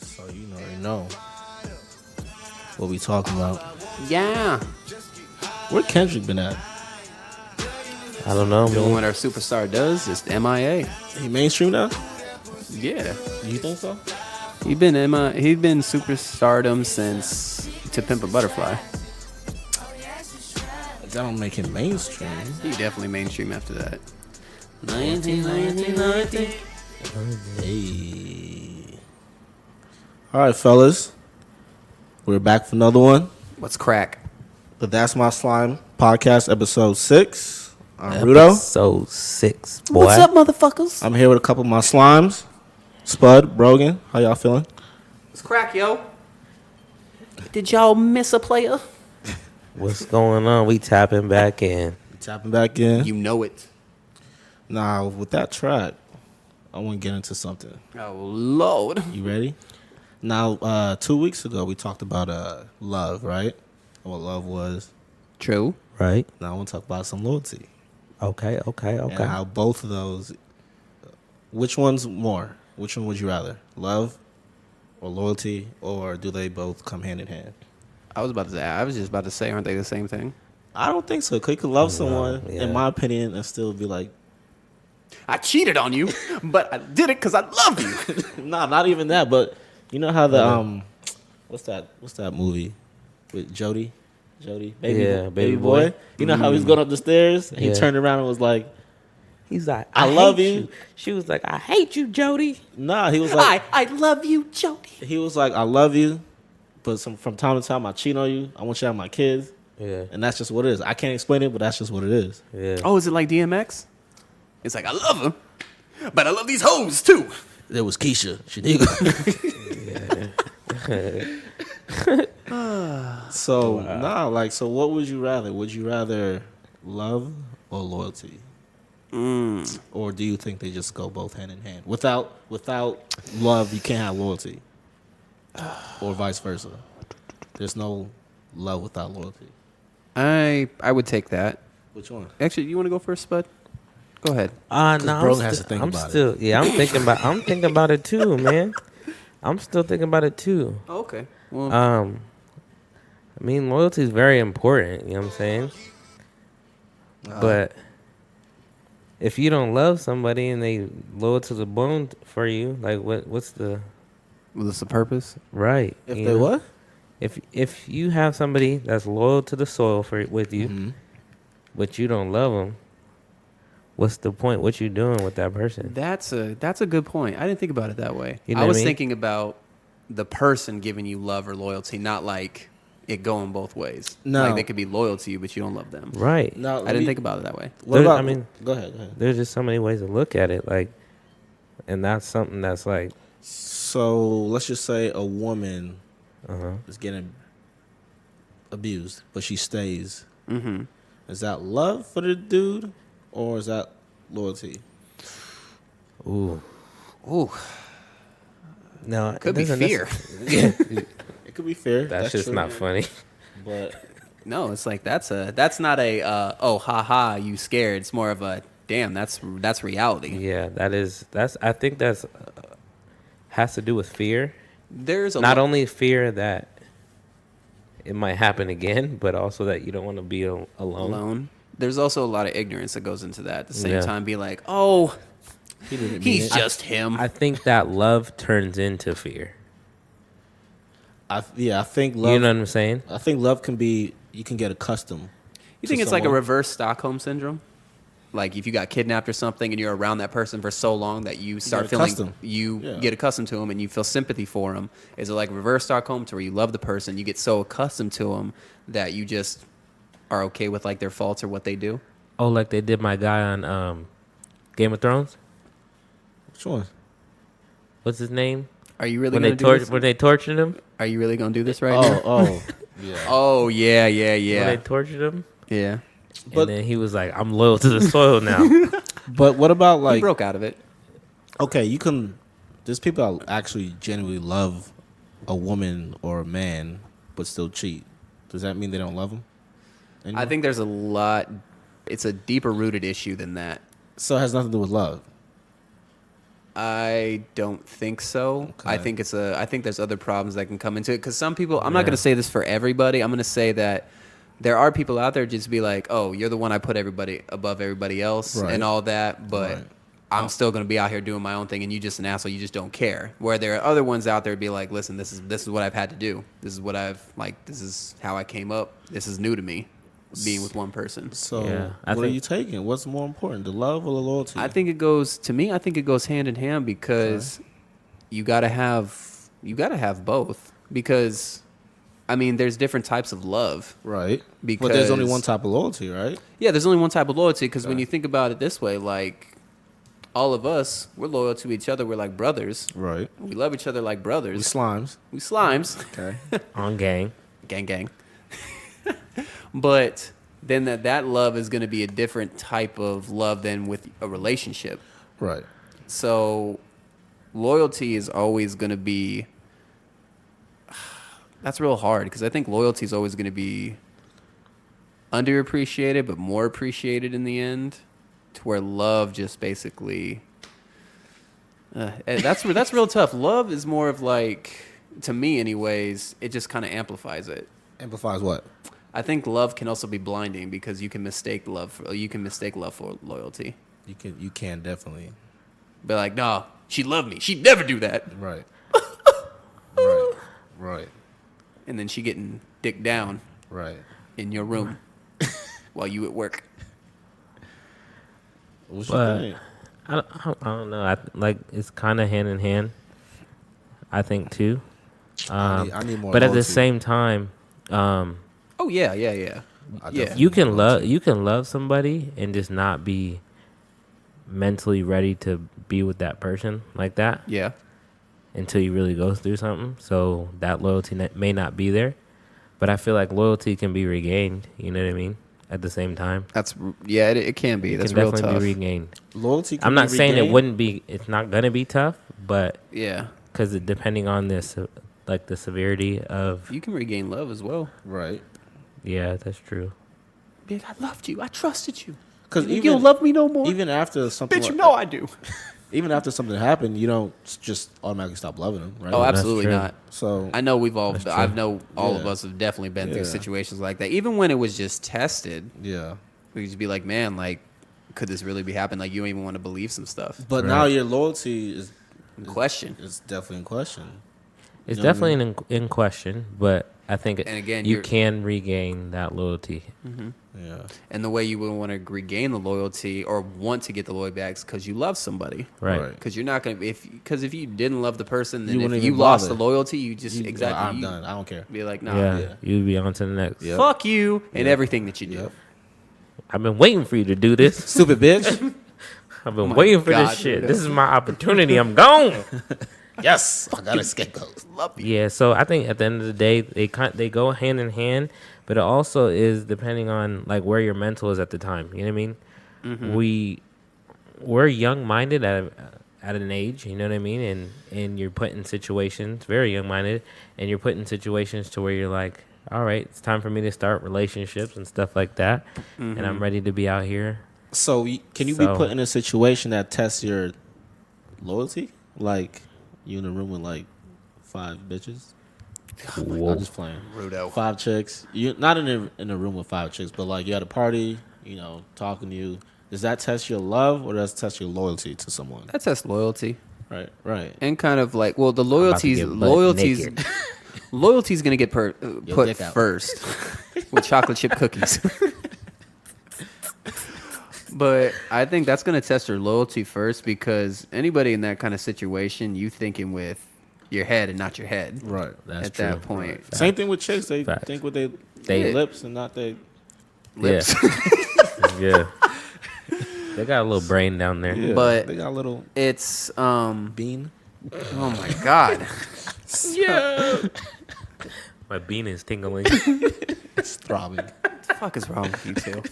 So you already know what we talking about. Yeah. Where Kendrick been at? I don't know, Doing man. what our superstar does is MIA. He mainstream now? Yeah. You think so? He's been superstardom since To Pimp a Butterfly. That don't make him mainstream. He definitely mainstream after that. 19. Hey. All right, fellas. We're back for another one. What's crack? The That's My Slime podcast, episode 6. I'm Rudo. Episode 6, boy. What's up, motherfuckers? I'm here with a couple of my slimes. Spud, Brogan, how y'all feeling? What's crack, yo? Did y'all miss a player? What's going on? We tapping back in. Tapping back in. You know it. Now, with that track, I want to get into something. Oh, Lord. You ready? Now, 2 weeks ago, we talked about love, right? What love was. True. Right? Now, I want to talk about some loyalty. Okay. And how both of those, which one's more? Which one would you rather? Love or loyalty, or do they both come hand in hand? I was just about to say, aren't they the same thing? I don't think so. 'Cause you could love someone, yeah. in my opinion, and still be like, I cheated on you, but I did it because I love you. nah, not even that. But you know how the what's that movie with Jody, baby boy. You know how he's going up the stairs and he turned around and was like, he's like, I love hate you. She was like, I hate you, Jody. nah, he was like, I love you, Jody. he was like, I love you, but from time to time I cheat on you. I want you to have my kids, Yeah. and that's just what it is. I can't explain it, but that's just what it is. Yeah. Oh, is it like DMX? It's like, I love him, but I love these hoes too. There was Keisha, Shaniqua. So what would you rather? Would you rather love or loyalty? Or do you think they just go both hand in hand? Without love, you can't have loyalty, or vice versa. There's no love without loyalty. I would take that. Which one? Actually, you want to go first, Spud? Go ahead. No, Brogan has to think about it. Yeah, I'm thinking about it too, man. I'm still thinking about it too. Oh, okay. Well, I mean, loyalty is very important. You know what I'm saying? But if you don't love somebody and they loyal to the bone for you, like what's the what's the purpose? right? If you they know? what? If you have somebody that's loyal to the soil with you, but you don't love them, what's the point? What you doing with that person? That's a good point. I didn't think about it that way. You know I what was I mean? thinking about the person giving you love or loyalty, not like it going both ways. No. Like they could be loyal to you, but you don't love them. Right. No, I didn't think about it that way. What There- about? I mean, go ahead. There's just so many ways to look at it, like, and that's something that's like, So let's just say a woman uh-huh. is getting abused, but she stays. Mm-hmm. Is that love for the dude, or is that loyalty? Ooh. Ooh, No, could be fear. It could be fair. That's just true. not funny. But No, it's like that's not a oh haha you scared. It's more of a damn that's reality. Yeah, I think that's has to do with fear. There's a Not lot- only fear that it might happen again, but also that you don't want to be alone. There's also a lot of ignorance that goes into that. At the same Yeah. time, be like, oh, he didn't mean he's it. just him. I think that love turns into fear. I think love. You know what I'm saying? I think love can be. You can get accustomed. You think to it's like a someone. reverse Stockholm syndrome? Like if you got kidnapped or something and you're around that person for so long that you start get feeling accustomed. Yeah. get accustomed to him and you feel sympathy for him. Is it like reverse Stockholm to where you love the person, you get so accustomed to him that you just are okay with like their faults or what they do? Oh, like they did my guy on Game of Thrones. Which one? What's his name? Are you really When gonna they do this? when they tortured him. Are you really gonna do this right now? Oh, yeah. Oh yeah, When yeah. they tortured him. Yeah. But- And then he was like, "I'm loyal to the soil now." But what about He like? broke out of it. Okay, you can. There's people that actually genuinely love a woman or a man, but still cheat. Does that mean they don't love him? I think there's a lot. It's a deeper rooted issue than that. so. It has nothing to do with love. I don't think so. Okay. I think there's other problems that can come into it because some people. I'm not going to say this for everybody. I'm going to say that there are people out there just be like, oh, you're the one I put everybody above everybody else Right. and all that, but. Right. I'm still gonna be out here doing my own thing, and you just an asshole. You just don't care. Where there are other ones out there be like, listen, this is what I've had to do. This is what I've like. This is how I came up. This is new to me, being with one person. So Yeah, what are you taking? What's more important, the love or the loyalty? I think it goes hand in hand because you gotta have both because. I mean, there's different types of love. Right. Because, but there's only one type of loyalty, right? Yeah, there's only one type of loyalty because when you think about it this way, like, all of us, we're loyal to each other. We're like brothers. Right. We love each other like brothers. We slimes. We slimes. Okay. On gang. Gang, gang. But then that love is going to be a different type of love than with a relationship. Right. So loyalty is always going to be... That's real hard because I think loyalty is always going to be underappreciated but more appreciated in the end. To where love just basically, that's real tough. Love is more of like, to me, anyways. It just kind of amplifies it. Amplifies what? I think love can also be blinding because you can mistake love for loyalty. You can definitely. Be like, no, she loved me. She'd never do that. Right. Right. Right. And then she getting dick down Right. in your room while you at work. What's your thing? I don't know. It's kind of hand in hand. I think too. I need more but at the loyalty. same time, Oh yeah. I definitely you can need love loyalty. you can love somebody and just not be mentally ready to be with that person like that Yeah. until you really go through something. So that loyalty may not be there. But I feel like loyalty can be regained. You know what I mean? At the same time, It can be. That's it can real definitely tough. be regained. Loyalty. Can I'm not be saying it regained? wouldn't be. It's not gonna be tough, but Yeah. because depending on this, like the severity of. You can regain love as well. Right. Yeah, that's true. Be like, I loved you. I trusted you. Because You don't love me no more. Even after something. Bitch, you like know that- I do. Even after something happened, you don't just automatically stop loving them, right? Oh, that's absolutely true. not. So I know we've all. That's true. I know all of Yeah. us have definitely been through Yeah. situations like that. Even when it was just tested, yeah. we just be like, man, like, could this really be happening? Like, you don't even want to believe some stuff. But Right. now your loyalty is In question. definitely in question. It's You know what I definitely in question, but I think And again, you you're- can regain that loyalty. Yeah. And the way you would want to regain the loyalty or want to get the loyalty back is because you love somebody. Right. Right. Because you're not gonna if you didn't love the person, then You if wouldn't you even lost bother. the loyalty, you just I'm exactly done. I don't care. be like, nah, Yeah, yeah. you'd be on to the next. Yeah. fuck you and Yeah. everything that you do. Yep. I've been waiting for you to do this. Stupid bitch. I've been my waiting for God, this shit. dude. This is my opportunity. I'm gone. Yes. I got a scapegoat. Love you. Yeah, so I think at the end of the day, they go hand in hand, but it also is depending on like where your mental is at the time. You know what I mean? We're young minded at an age. You know what I mean? And you're put in situations, very young minded, and you're put in situations to where you're like, all right, it's time for me to start relationships and stuff like that, and I'm ready to be out here. So can you be So- put in a situation that tests your loyalty? Like you in a room with like 5 bitches? I'm just playing. Rudo. 5 chicks. You not in a room with 5 chicks, but like you at a party, talking to you. Does that test your love or does that test your loyalty to someone? That tests loyalty. Right. Right. And kind of like, well, the about to loyalty's get butt naked. loyalty's gonna get put dick out. first with chocolate chip cookies. But I think that's gonna test your loyalty first because anybody in that kind of situation, you thinking with your head and not your head. Right. That's at true. that point. Right. Same thing with chicks. They Facts. think with their They- lips and not their Lips. Yeah. They got a little brain down there. Yeah, But- they got a little It's bean. oh my god. Yeah. My bean is tingling. It's throbbing. What the fuck is wrong with you two?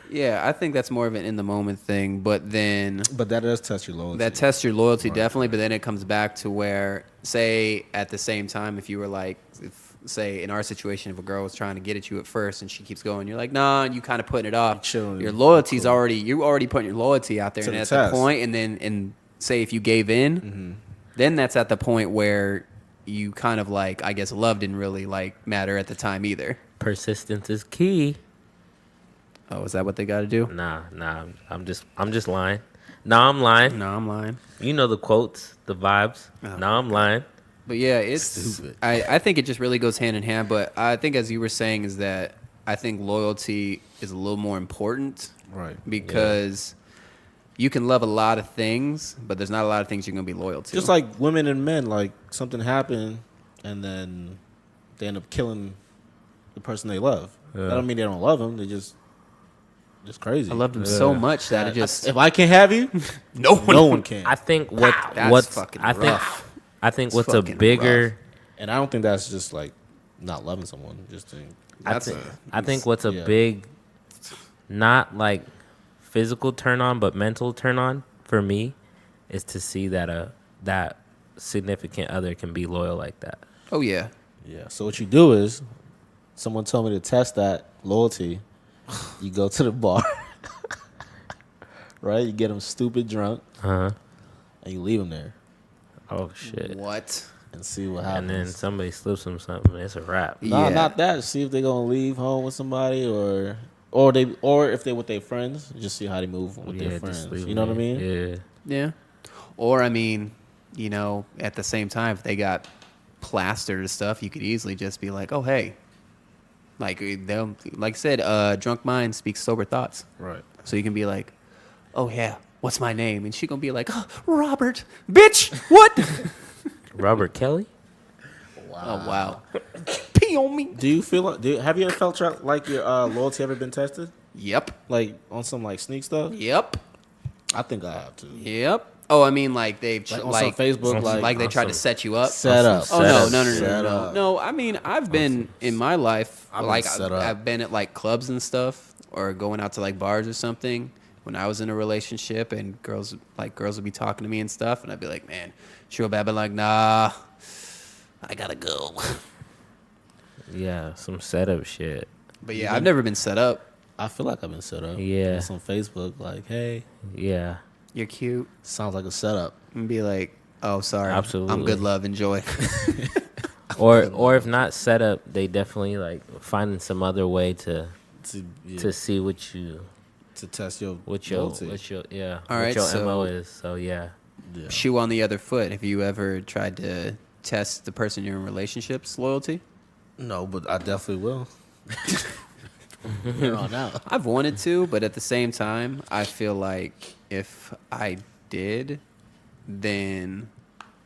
Yeah, I think that's more of an in the moment thing, but then But that does test your loyalty. that tests your loyalty definitely, but then it comes back to where, say, at the same time, if you were like, if say in our situation, if a girl was trying to get at you at first and she keeps going, you're like, nah, and you kind of putting it off. Chilling. Your loyalty's you already putting your loyalty out there, To and the at test. the point, and say if you gave in, then that's at the point where you kind of like, I guess love didn't really like matter at the time either. Persistence is key. Oh, is that what they got to do? Nah. I'm just lying. Nah, I'm lying. No, I'm lying. You know the quotes, the vibes. Oh. Nah, I'm lying. But yeah, it's Stupid. I think it just really goes hand in hand. But I think, as you were saying, is that I think loyalty is a little more important, Right. because you can love a lot of things, but there's not a lot of things you're gonna be loyal to. Just like women and men, like something happened and then they end up killing the person they love. That don't mean they don't love them. They just crazy. I loved him so much that it just If I can't have you, no one can. I think That's what's fucking I think rough. I think It's what's a fucking bigger rough. And I don't think that's just like not loving someone. Just to, I think what's a yeah. big, not like physical turn on, but mental turn on for me, is to see that that significant other can be loyal like that. Oh yeah. yeah. So what you do is, someone told me to test that loyalty. You go to the bar, right? You get them stupid drunk, And you leave them there oh shit! What? and see what And then happens. somebody slips them something. It's a wrap. No, Yeah. not that. See if they're gonna leave home with somebody, or if they're with their friends, just see how they move with their just friends. leave You know what I it. mean? Yeah. Yeah. Or I mean, you know, at the same time, if they got plastered or stuff, you could easily just be like, oh hey. Like they'll, like I said, drunk mind speaks sober thoughts. Right. So you can be like, oh yeah, what's my name? And she gonna be like, oh, Robert, bitch, what? Robert Kelly. Oh wow, pee on me. Do you feel like? Have you ever felt like your loyalty ever been tested? Yep, Like on some like sneak stuff? yep, I think I have too. yep. Oh, I mean, like they've Like on some Facebook, like they tried to awesome. set you up. Set up. Oh no, no, no, Set no, no, up. no. I mean, I've been in my life, I've been like set up. I've been at like clubs and stuff, or going out to like bars or something. When I was in a relationship, and girls would be talking to me and stuff, and I'd be like, man, she real bad, but like, nah, I gotta go. Yeah, some setup shit. But yeah, I've never been set up. I feel like I've been set up. Yeah. On Facebook, like, hey, Yeah. You're cute, sounds like a setup. and be like, oh, sorry, I'm Absolutely. good, love, enjoy. Or if not set up, they definitely like finding some other way to To see what your test your loyalty. loyalty. Yeah. All what right, your so- MO is. So yeah. Yeah. Shoe on the other foot. Have you ever tried to test the person you're in relationships loyalty? No, but I definitely will. Here on out. I've wanted to, but at the same time, I feel like if I did, then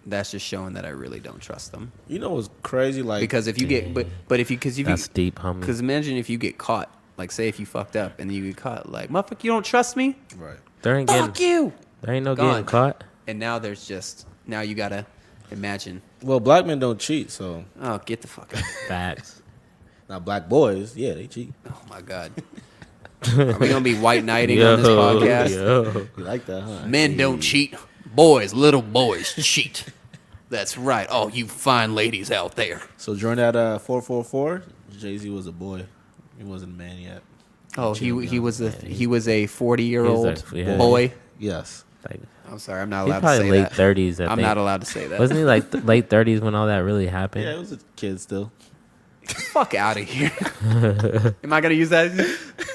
that's just showing that I really don't trust them. You know what's crazy? Like, Because if you get, but if you, That's deep, homie. because imagine if you get caught, like say if you fucked up and you get caught, like motherfucker, you don't trust me? right. There ain't Fuck you! there ain't no Gone. getting caught. And now there's just now you gotta imagine. Well, black men don't cheat, so Oh, get the fuck out! Facts. now black boys, yeah, they cheat. Oh my god. Are we gonna be white knighting on this podcast? Yo. You like that, huh? Men don't cheat. Boys, little boys cheat. That's right. Oh, you fine ladies out there. So during that 444, Jay-Z was a boy. He wasn't a man yet. Oh, he was a 40-year-old yeah. boy. Yes. Like, I'm sorry, I'm not he's allowed to probably say late that. 30s. I'm not allowed to say that. Wasn't he like late 30s when all that really happened? Yeah, it was a kid still. Fuck out of here. Am I gonna use that?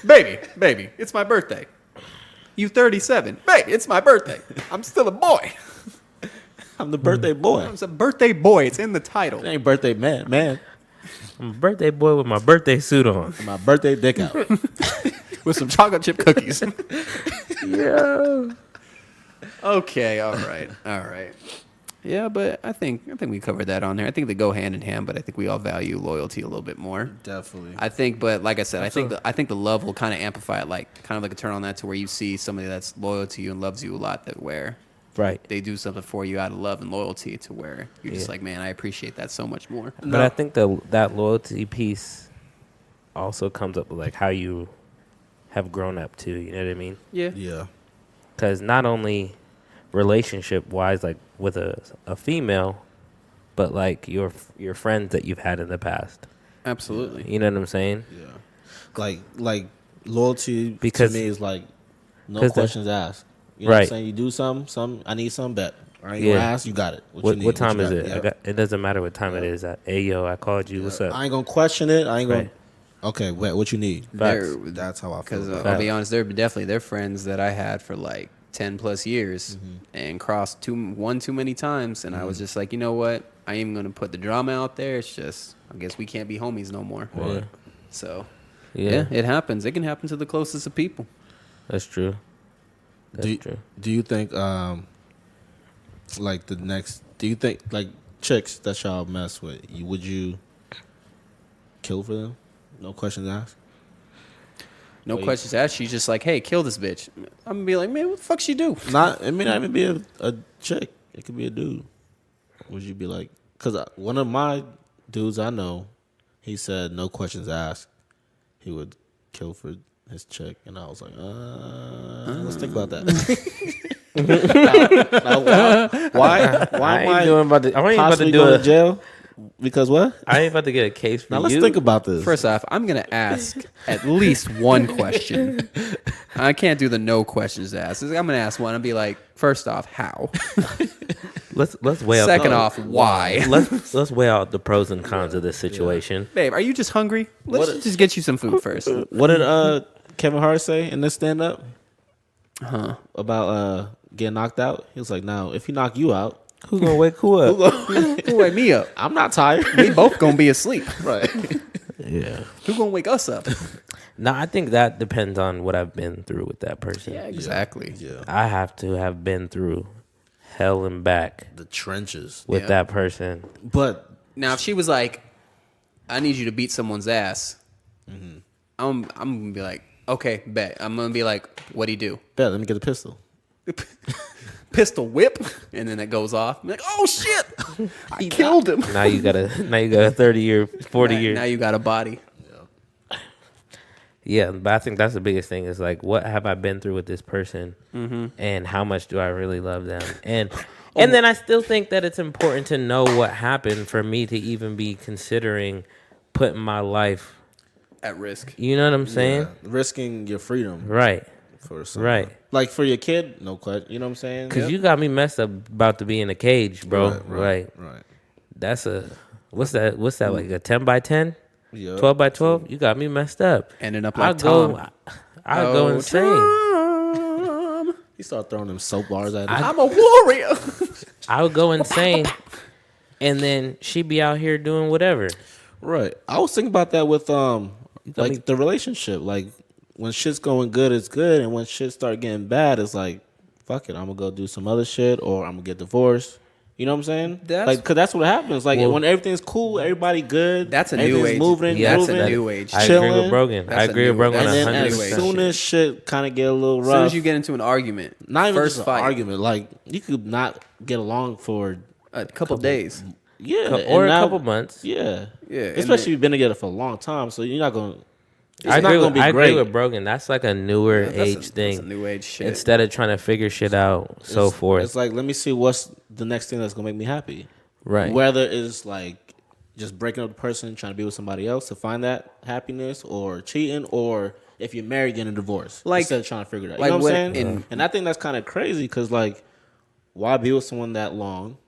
Baby, it's my birthday. You 37. Baby, it's my birthday. I'm still a boy. I'm the birthday boy. I'm a birthday boy. It's in the title. It ain't birthday man. I'm a birthday boy with my birthday suit on. My birthday dick out. With some chocolate chip cookies. Yeah. Okay, all right. Yeah, but I think we covered that on there. I think they go hand in hand, but I think we all value loyalty a little bit more. Definitely. I think, but like I said, I think the love will kind of amplify it, like kind of like a turn on that to where you see somebody that's loyal to you and loves you a lot, that where Right. they do something for you out of love and loyalty, to where you're just Yeah. like, man, I appreciate that so much more. But I think that loyalty piece also comes up with like how you have grown up too. You know what I mean? Yeah. Yeah. Because not only relationship wise, like with a female, but like your friends that you've had in the past. Absolutely. You know what I'm saying? Yeah. Like loyalty Because- to me is like no 'cause questions asked. You know what I'm Right. saying? You do something, I need something bet. I ain't Yeah. gonna ask, you got it. What you need, time you is got. it? Yeah. It doesn't matter what time it is. Hey yo, I called you. What's up? I ain't gonna question it. I ain't Right. gonna. Okay, wait, what you need? Facts. That's how I feel. Because about I'll it. be honest, they're friends that I had for like 10 plus years and crossed one too many times. And I was just like, you know what? I ain't even going to put the drama out there. It's just, I guess we can't be homies no more. Yeah. So, Yeah, it happens. It can happen to the closest of people. that's true. That's true. Do you think like the next? Do you think like chicks that y'all mess with? Would you kill for them? No questions asked. No questions asked. She's just like, hey, kill this bitch. I'm going to be like, man, what the fuck she do? Not. It may not even be a chick. It could be a dude. Would you be like? Because one of my dudes I know, he said no questions asked. He would kill for his chick, and I was like, let's think about that. now, why am I about to, I ain't about possibly to do going a to jail? Because what? I ain't about to get a case for Now let's you. think about this. First off, I'm going to ask at least one question. I can't do the no questions asked. I'm going to ask one and be like, first off, how? Let's weigh out. Second off, why? Let's weigh out the pros and cons of this situation. Babe, are you just hungry? Let's just get you some food first. What did Kevin Hart say in this stand up? About getting knocked out? He was like, now, if he knock you out, Who's gonna wake who up? Who wake me up? I'm not tired. We both gonna be asleep. Right. Yeah. Who gonna wake us up? No, I think that depends on what I've been through with that person. Yeah, exactly. Yeah. I have to have been through hell and back The trenches. with Yeah. that person. But Now, if she was like, "I need you to beat someone's ass," I'm gonna be like, "Okay, bet." I'm gonna be like, "What'd he do?" bet, let me get a pistol. Pistol whip, and then it goes off. I'm like, "Oh shit, I killed him." Now you got a 30-year, 40-year. Now you got a body. Yeah, but I think that's the biggest thing is like, what have I been through with this person, and how much do I really love them? And then I still think that it's important to know what happened for me to even be considering putting my life At risk. You know what I'm saying? Yeah. Risking your freedom Right. for someone. Right. Like for your kid, no question. You know what I'm saying? Because you got me messed up about to be in a cage, bro. Right. That's what's that? Like a 10 by 10? Yeah. 12 by 12? You got me messed up. Ending up like I'll go, Tom. I'll go insane. Tom, He started throwing them soap bars at him. I'm a warrior. I'll go insane. And then she be out here doing whatever. Right. I was thinking about that with me- like the relationship. Like when shit's going good, it's good, and when shit start getting bad, it's like, fuck it, I'm gonna go do some other shit, or I'm gonna get divorced. You know what I'm saying? Because that's what happens. Like when everything's cool, everybody good. That's a new everything's age. moving, Yeah, That's moving. a new age. I agree Chilling. with Brogan. That's I a agree new- with Brogan And then 100%. as age. soon as shit kind of get a little As rough, soon as you get into an argument, not even first just fight, an argument, like you could not get along for a couple days. yeah, Or and a now- couple months. Yeah, Yeah, and Especially then- if you've been together for a long time, so you're not gonna. It's I not agree, gonna with, be I great. agree with Brogan. That's like a newer age thing. That's a new age shit. Instead of trying to figure shit out, so forth. It's like, let me see what's the next thing that's gonna make me happy. Right. Whether it's like just breaking up the person, trying to be with somebody else to find that happiness, or cheating, or if you're married, getting a divorce. Like- instead of trying to figure it out. like You know what I'm when- saying? And I think that's kind of crazy because like, why be with someone that long?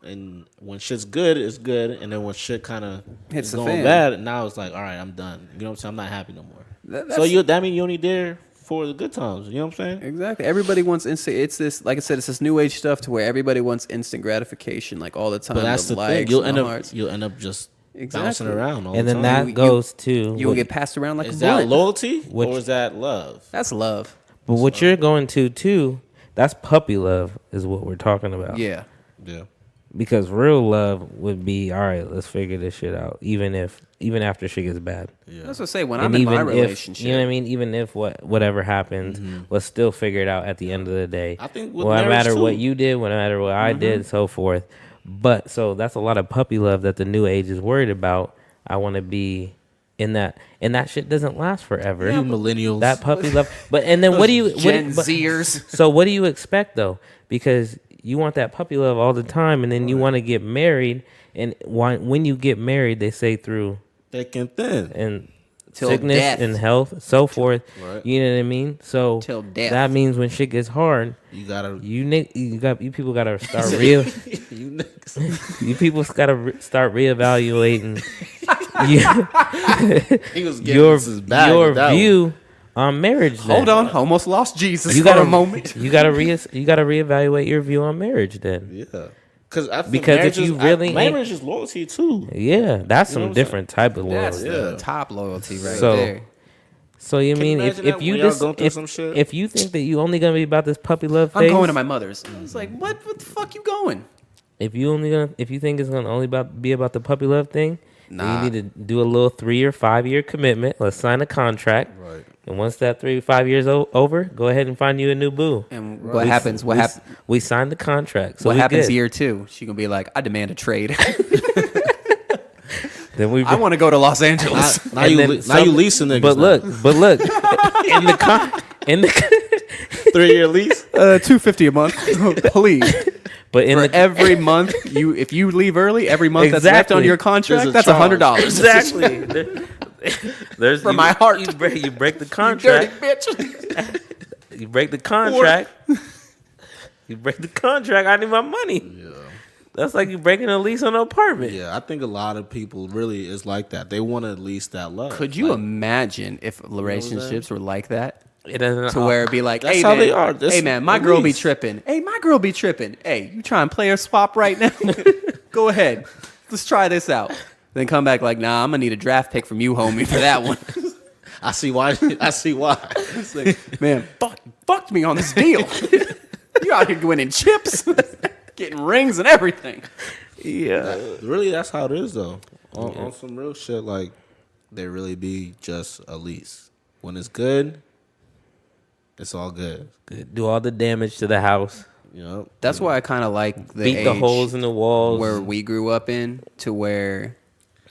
And when shit's good, it's good, and then when shit kind of Hits is the going fan. bad, now it's like, all right, I'm done. You know what I'm saying? I'm not happy no more. That's- So that means you only there for the good times. You know what I'm saying? Exactly. Everybody wants instant. It's this, like I said, it's this new age stuff to where everybody wants instant gratification, like all the time. But that's the thing. likes You'll and end the up hearts. just Exactly. bouncing around all And the then time. that goes to You will get passed around like Is a that blunt. loyalty Which- or is that love? That's love. But what you're going to too, that's puppy love is what we're talking about. Yeah. Yeah. Because real love would be, all right, let's figure this shit out, even after shit gets bad. That's what I say. When And I'm in my even if relationship, you know what I mean, even if whatever happens, let's still figure it out at the end of the day. I think with no marriage, matter too. what you did, no matter what I did, so forth. But so that's a lot of puppy love that the new age is worried about. I want to be in that, and that shit doesn't last forever. You millennials. That puppy love, but and then what do you Gen but- Zers. So what do you expect though? Because you want that puppy love all the time, and then you want to get married, and when you get married, they say through thick and thin and Till sickness death. and health, so forth. Right. You know what I mean? So Till death. that means when shit gets hard, you gotta you people gotta start real. you niggas. You people gotta start reevaluating He was getting your his bag with that view on marriage. Then. Hold on, almost lost Jesus You for gotta a moment. You gotta reevaluate your view on marriage. Then, Yeah. Because if you really ain't- marriage is loyalty too. yeah, that's You know some what different type of That's loyalty. the Yeah. top loyalty right So, there. So you Can you mean imagine if that you when y'all just going through some shit? if you think that you only gonna be about this puppy love phase, I'm going to my mother's. I was like, what the fuck you going? if you think it's gonna only be about the puppy love thing, then Nah. you need to do a little 3 or 5 year commitment. Let's sign a contract. Right. And once that 3 or 5 years over, go ahead and find you a new boo. And what happens? What happens? We signed the contract. So What we happens good. year 2? She gonna be like, I demand a trade. Then we I want to go to Los Angeles. Now And you then leasing niggas. But now. look, in the 3-year lease. $250 a month, please. but in For the every month, if you leave early, every month that's left on Exactly. your contract, There's a that's charge. $100. exactly. There's For my heart. You break the Dirty contract. bitch. You break the contract. You break the contract. I need my money. Yeah. That's like you breaking a lease on an apartment. Yeah, I think a lot of people really is like that. They want to lease that love. Could you Like, imagine if relationships were like that? It doesn't. To where it'd be like, That's hey, how man, they are. This- hey, man, my at girl be least. tripping. Hey, my girl be tripping. Hey, you trying to play her swap right now? Go ahead. Let's try this out. Then come back like, nah, I'm going to need a draft pick from you, homie, for that one. I see why. I see why. It's like, man, fucked me on this deal. You out here winning chips, getting rings and everything. Yeah. Really, that's how it is though. On some real shit, like they really be just a lease. When it's good, it's all good. Do all the damage to the house. You know. That's why I kind of like the Beat the age holes in the walls. where we grew up in, to where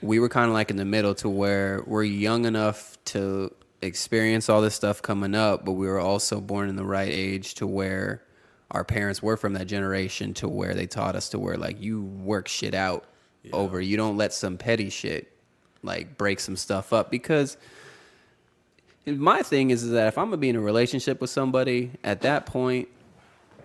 we were kind of like in the middle, to where we're young enough to experience all this stuff coming up, but we were also born in the right age to where our parents were from that generation, to where they taught us to where like you work shit out over, you don't let some petty shit like break some stuff up. Because my thing is that if I'm gonna be in a relationship with somebody at that point,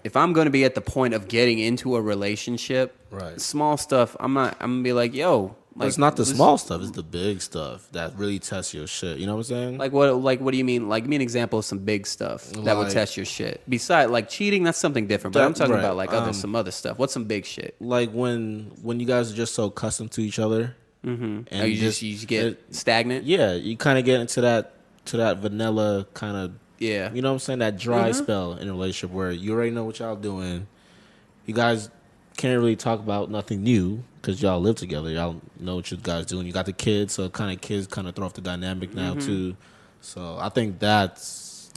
if I'm gonna be at the point of getting into a relationship, Right. small stuff, I'm gonna be like, yo, But it's not the small stuff; it's the big stuff that really tests your shit. You know what I'm saying? Like what do you mean? Like, give me an example of some big stuff that would Like- test your shit. Besides, like cheating, that's something different. But I'm talking Right. about like some other stuff. What's some big shit? Like when you guys are just so accustomed to each other, Mm-hmm. and Oh, you just get stagnant. yeah, you kind of get into that vanilla kind of. Yeah. You know what I'm saying? That dry spell in a relationship where you already know what y'all doing. You guys can't really talk about nothing new because y'all live together. Y'all know what you guys doing. You got the kids, so kids kind of throw off the dynamic now too. So I think that's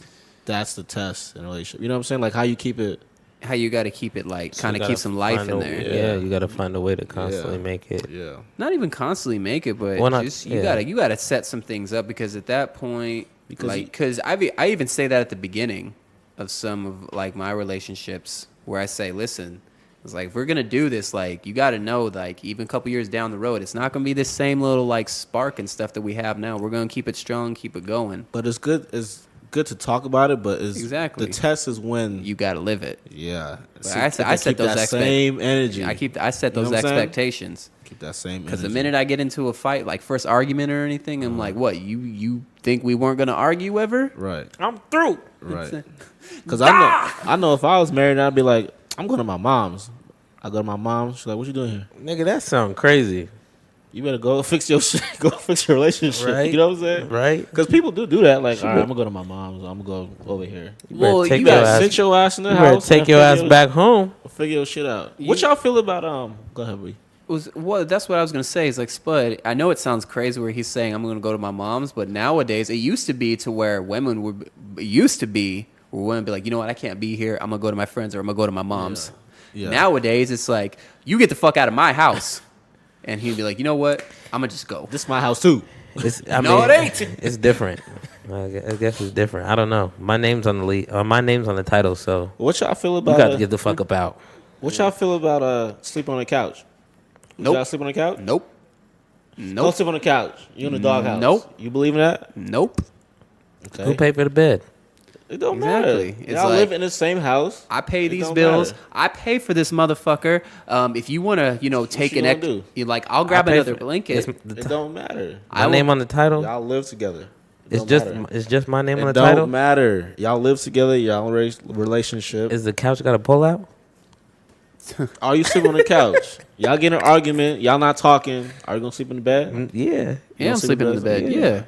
the test in a relationship. You know what I'm saying? Like how you keep it. How you got to keep it like So kind you of keep gotta some life find in a- there. Yeah, you got to find a way to constantly Yeah. make it. Yeah. Not even constantly make it, but Well, not- just yeah. you gotta set some things up, because at that point, Because because I even say that at the beginning of some of like my relationships, where I say, listen, it's like, if we're gonna do this, like you gotta know, like even a couple years down the road, it's not gonna be this same little like spark and stuff that we have now. We're gonna keep it strong, keep it going. But it's good. It's good to talk about it. But it's Exactly. the test is when You gotta live it. yeah. But I set keep those that same energy. I set You know those what I'm saying? expectations. Keep that same. Because the energy. minute I get into a fight, like first argument or anything, I'm like, what? You think we weren't gonna argue ever? Right. I'm through. Right. Because I know if I was married, I'd be like, I'm going to my mom's. I go to my mom's. She's like, what you doing here? Nigga, that sound crazy. You better go fix your shit. Go fix your relationship. Right. You know what I'm saying? Right? Because people do that. Like, all right, I'm going to go to my mom's. I'm going to go over here. You better Well, take you your gotta ass, Sit your ass in the you better house. take and your ass figure back home. Figure your shit out. What y'all feel about, go ahead, Bree. Well, that's what I was gonna say. Is like, Spud, I know it sounds crazy where he's saying I'm gonna go to my mom's, but nowadays it used to be to where women would be like, you know what, I can't be here. I'm gonna go to my friends or I'm gonna go to my mom's. Yeah. Nowadays it's like, you get the fuck out of my house, and he'd be like, you know what, I'm gonna just go. This is my house, too. No, it ain't. It's different. I guess it's different. I don't know. My name's on the my name's on the title, so What y'all feel you about got to get the fuck up out. What y'all feel about sleep on the couch? Would Nope. y'all sleep on the couch? Nope. Don't Nope. sleep on the couch. You in the doghouse. Nope. You believe in that? Nope. Okay. Who paid for the bed? It don't Exactly. matter. It's Y'all like- live in the same house. I pay It these don't bills. matter. I pay for this motherfucker. If you want to, take you an gonna extra, do? like I'll grab I pay another for- blanket. It's It don't matter. my name on the title. Y'all live together. It It's don't just matter. it's just my name on It the don't title. matter. Y'all live together. Y'all relationship. Is the couch got a pull out? Are you sleeping on the couch? Y'all get in an argument. Y'all not talking. Are you gonna sleep in the bed? Yeah. Yeah, I'm gonna sleep sleeping in the bed. Yeah.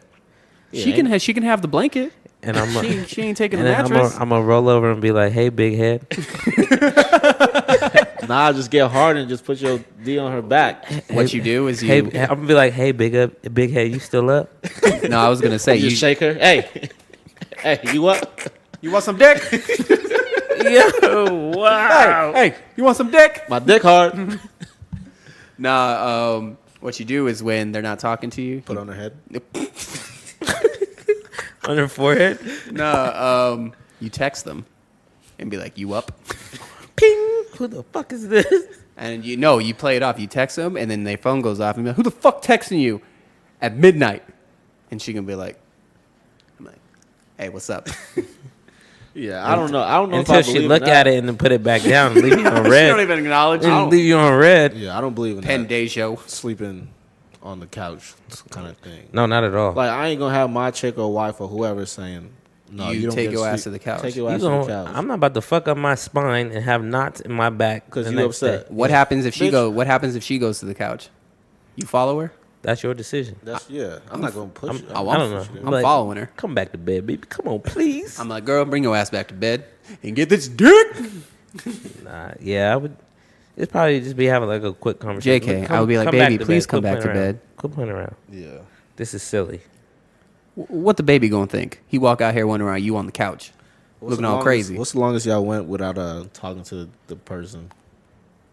Yeah, She can have the blanket. And I'm She ain't taking and the then mattress. I'm gonna roll over and be like, "Hey, big head." Nah, just get hard and just put your D on her back. What you do is Hey, you. I'm gonna be like, "Hey, big head, you still up?" No, I was gonna say You you. just shake her. Hey, hey, you up? You want some dick? Yo, wow. Hey, you want some dick? My dick hard. Nah. What you do is when they're not talking to you. Put on her head. On her forehead. Nah. You text them and be like, "You up?" Ping. Who the fuck is this? And you play it off. You text them, and then their phone goes off, and be like, "Who the fuck texting you at midnight?" And she can be like, "I'm like, hey, what's up?" Yeah, I don't know. I don't know Until if I she believe look in that. at it and then put it back down and leave you on She red. don't even acknowledge And it. leave you on red. Yeah, I don't believe in Pen that. Dejo. Sleeping on the couch kind of thing. No, not at all. Like I ain't gonna have my chick or wife or whoever saying no. You You don't take get your ass sleep. to the couch. Take your You ass to the gonna- couch. I'm not about to fuck up my spine and have knots in my back Because the you next upset. day. What happens if she Bitch. What happens if she goes to the couch? You follow her? That's your decision. That's I'm not gonna push you. I I'm- don't know. I'm following her. Come back to bed, baby. Come on, please. I'm like, girl, bring your ass back to bed and get this dick. Nah, yeah, I would. It's probably just be having like a quick conversation. JK, Look, I would be like, come back baby, to please bed. come Quit back to playing around. bed. Quit playing around. Yeah. This is silly. What the baby gonna think? He walk out here wondering, are you on the couch? Looking all crazy. What's the longest y'all went without talking to the person?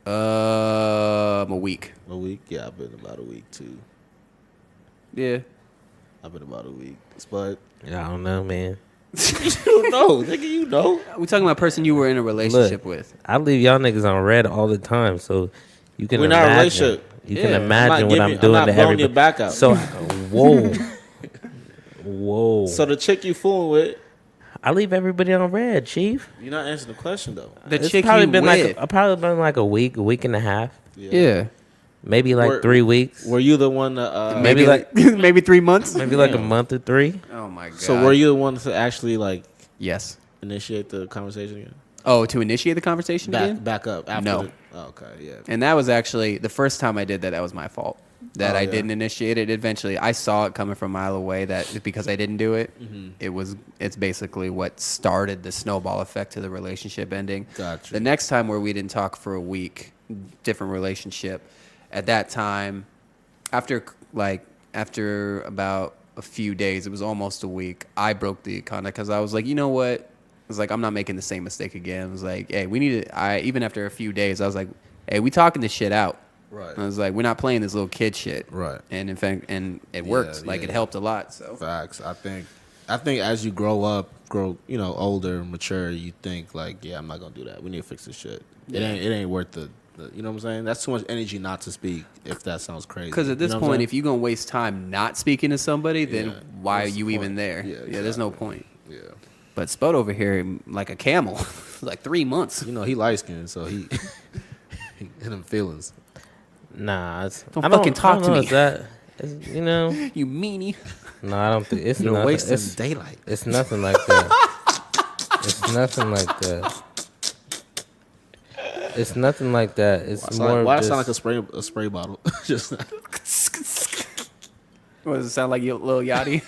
A week. A week? Yeah, I've been about a week too. Yeah. I've been about a week. But Yeah, I don't know, man. you don't know, nigga. You know. We talking about a person you were in a relationship with. I leave y'all niggas on red all the time, so you can We're not in a imagine. relationship. You Yeah, can I'm imagine what I'm I'm doing not to blowing everybody. your back out. So, whoa, whoa. So the chick you fooling with, I leave everybody on red, chief. you're not answering the question though. The It's chick probably you been with. like probably been like a week and a half, Yeah. maybe like Were- 3 weeks, Were you the one that? Maybe like- maybe 3 months. maybe like a month or 3. Oh my god. So were you the one to actually like Yes. initiate the conversation again? Oh, to initiate the conversation again? Back up. After No. Okay. Yeah. And that was actually the first time I did that. That was my fault. That Oh, I yeah. didn't initiate it. Eventually, I saw it coming from a mile away. That because I didn't do it, it's basically what started the snowball effect to the relationship ending. Gotcha. The next time where we didn't talk for a week, different relationship. At that time, after about a few days, it was almost a week. I broke the contact because I was like, you know what? I was like, I'm not making the same mistake again. I was like, hey, we need to. Even after a few days, I was like, hey, we talking this shit out. Right. I was like, we're not playing this little kid shit. Right. And in fact, it worked. Like yeah. it helped a lot. So Facts. I think as you grow older, mature, you think like, yeah, I'm not gonna do that. We need to fix this shit. It ain't worth the you know what I'm saying? That's too much energy not to speak. If that sounds crazy. because at this You know what I'm point, saying? if you're gonna waste time not speaking to somebody, then Yeah. why are What's the you even point? there? Yeah, There's no exactly. point. Yeah. But Spud over here, like a camel, like 3 months. You know, he light skinned, so he he in them feelings. Nah, Don't I fucking talk I to don't know, me. Is that, it's, you know, You meanie. no, I don't think it's You're nothing. wasting It's, daylight. it's nothing like that. It's nothing like that. It's nothing like that. It's more. Why of it sound just, like a spray bottle? Just What does it sound like, you little Yachty?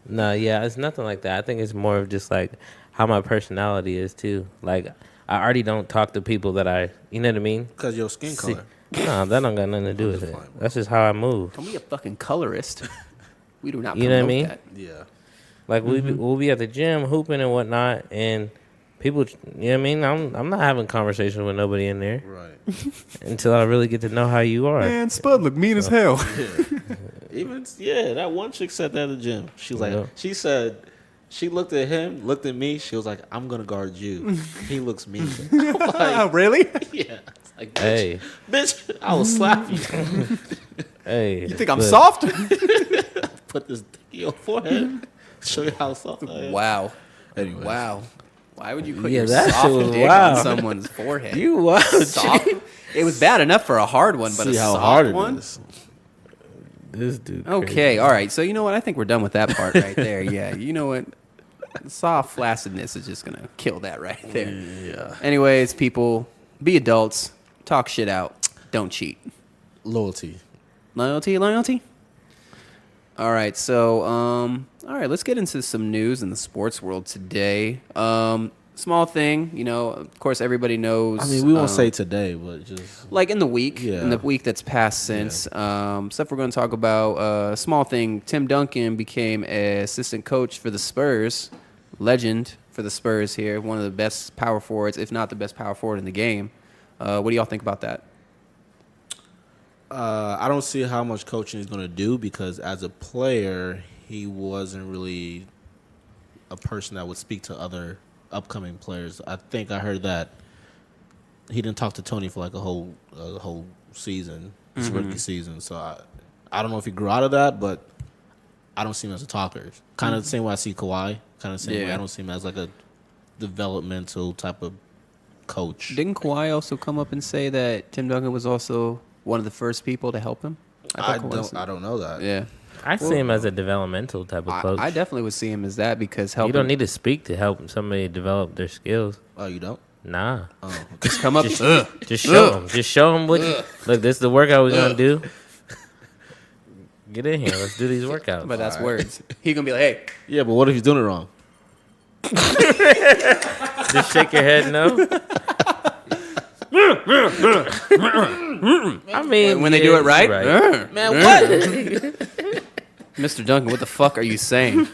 No, yeah, it's nothing like that. I think it's more of just like how my personality is too. Like I already don't talk to people that you know what I mean? because your skin See- color. No, that don't got nothing to do with it. fine, bro. That's just how I move. Don't be a fucking colorist. We do not You know what I promote mean? that. Yeah. Like we'll be at the gym hooping and whatnot, and people, you know what I mean? I'm not having conversations with nobody in there Right. until I really get to know how you are. Man, Spud look mean as hell. Even that one chick said that at the gym. She's like, Yeah. she said She looked at him, looked at me. She was like, "I'm gonna guard you." He looks mean. I'm like, Really? yeah. It's like, bitch, Hey. bitch, I will slap you. Hey, You think I'm look, soft? Put this dick in your forehead. Show you how soft I am. Wow. Anyway. Wow. Why would you put Yeah, your that shit soft was dick wild. on someone's forehead? You wild. soft? It was bad enough for a hard one, but See a how soft hard it one? is. This dude. Okay, crazy. all right. So you know what? I think we're done with that part right there. Yeah, you know what? Soft flaccidness is just gonna kill that right there. Yeah. Anyways, people, be adults. Talk shit out. Don't cheat. Loyalty. Loyalty. All right. So, all right. Let's get into some news in the sports world today. Small thing, you know. Of course, everybody knows. I mean, we won't say today, but just like in the week, Yeah. in the week that's passed since. Stuff we're going to talk about. Small thing. Tim Duncan became an assistant coach for the Spurs. Legend for the Spurs here. One of the best power forwards, if not the best power forward in the game. What do y'all think about that? I don't see how much coaching he's going to do because as a player, he wasn't really a person that would speak to other upcoming players. I think I heard that he didn't talk to Tony for like a whole season, his rookie season. So I don't know if he grew out of that, but I don't see him as a talker. Kind of the same way I see Kawhi. Kind of the same way I don't see him as like a developmental type of coach. Didn't Kawhi also come up and say that Tim Duncan was also one of the first people to help him? I thought Kawhi said- don't know that. Yeah. I see him as a developmental type of coach. I definitely would see him as that because you helping don't need to speak to help somebody develop their skills. Oh, you don't? Nah. Oh, just come up. Just show them. Just show them what. Look, this is the workout we're gonna do. Get in here. Let's do these workouts. But that's words. He gonna be like, hey, yeah, but what if he's doing it wrong? Just shake your head no. I mean, when they do it right, Man, what? Mr. Duncan, what the fuck are you saying?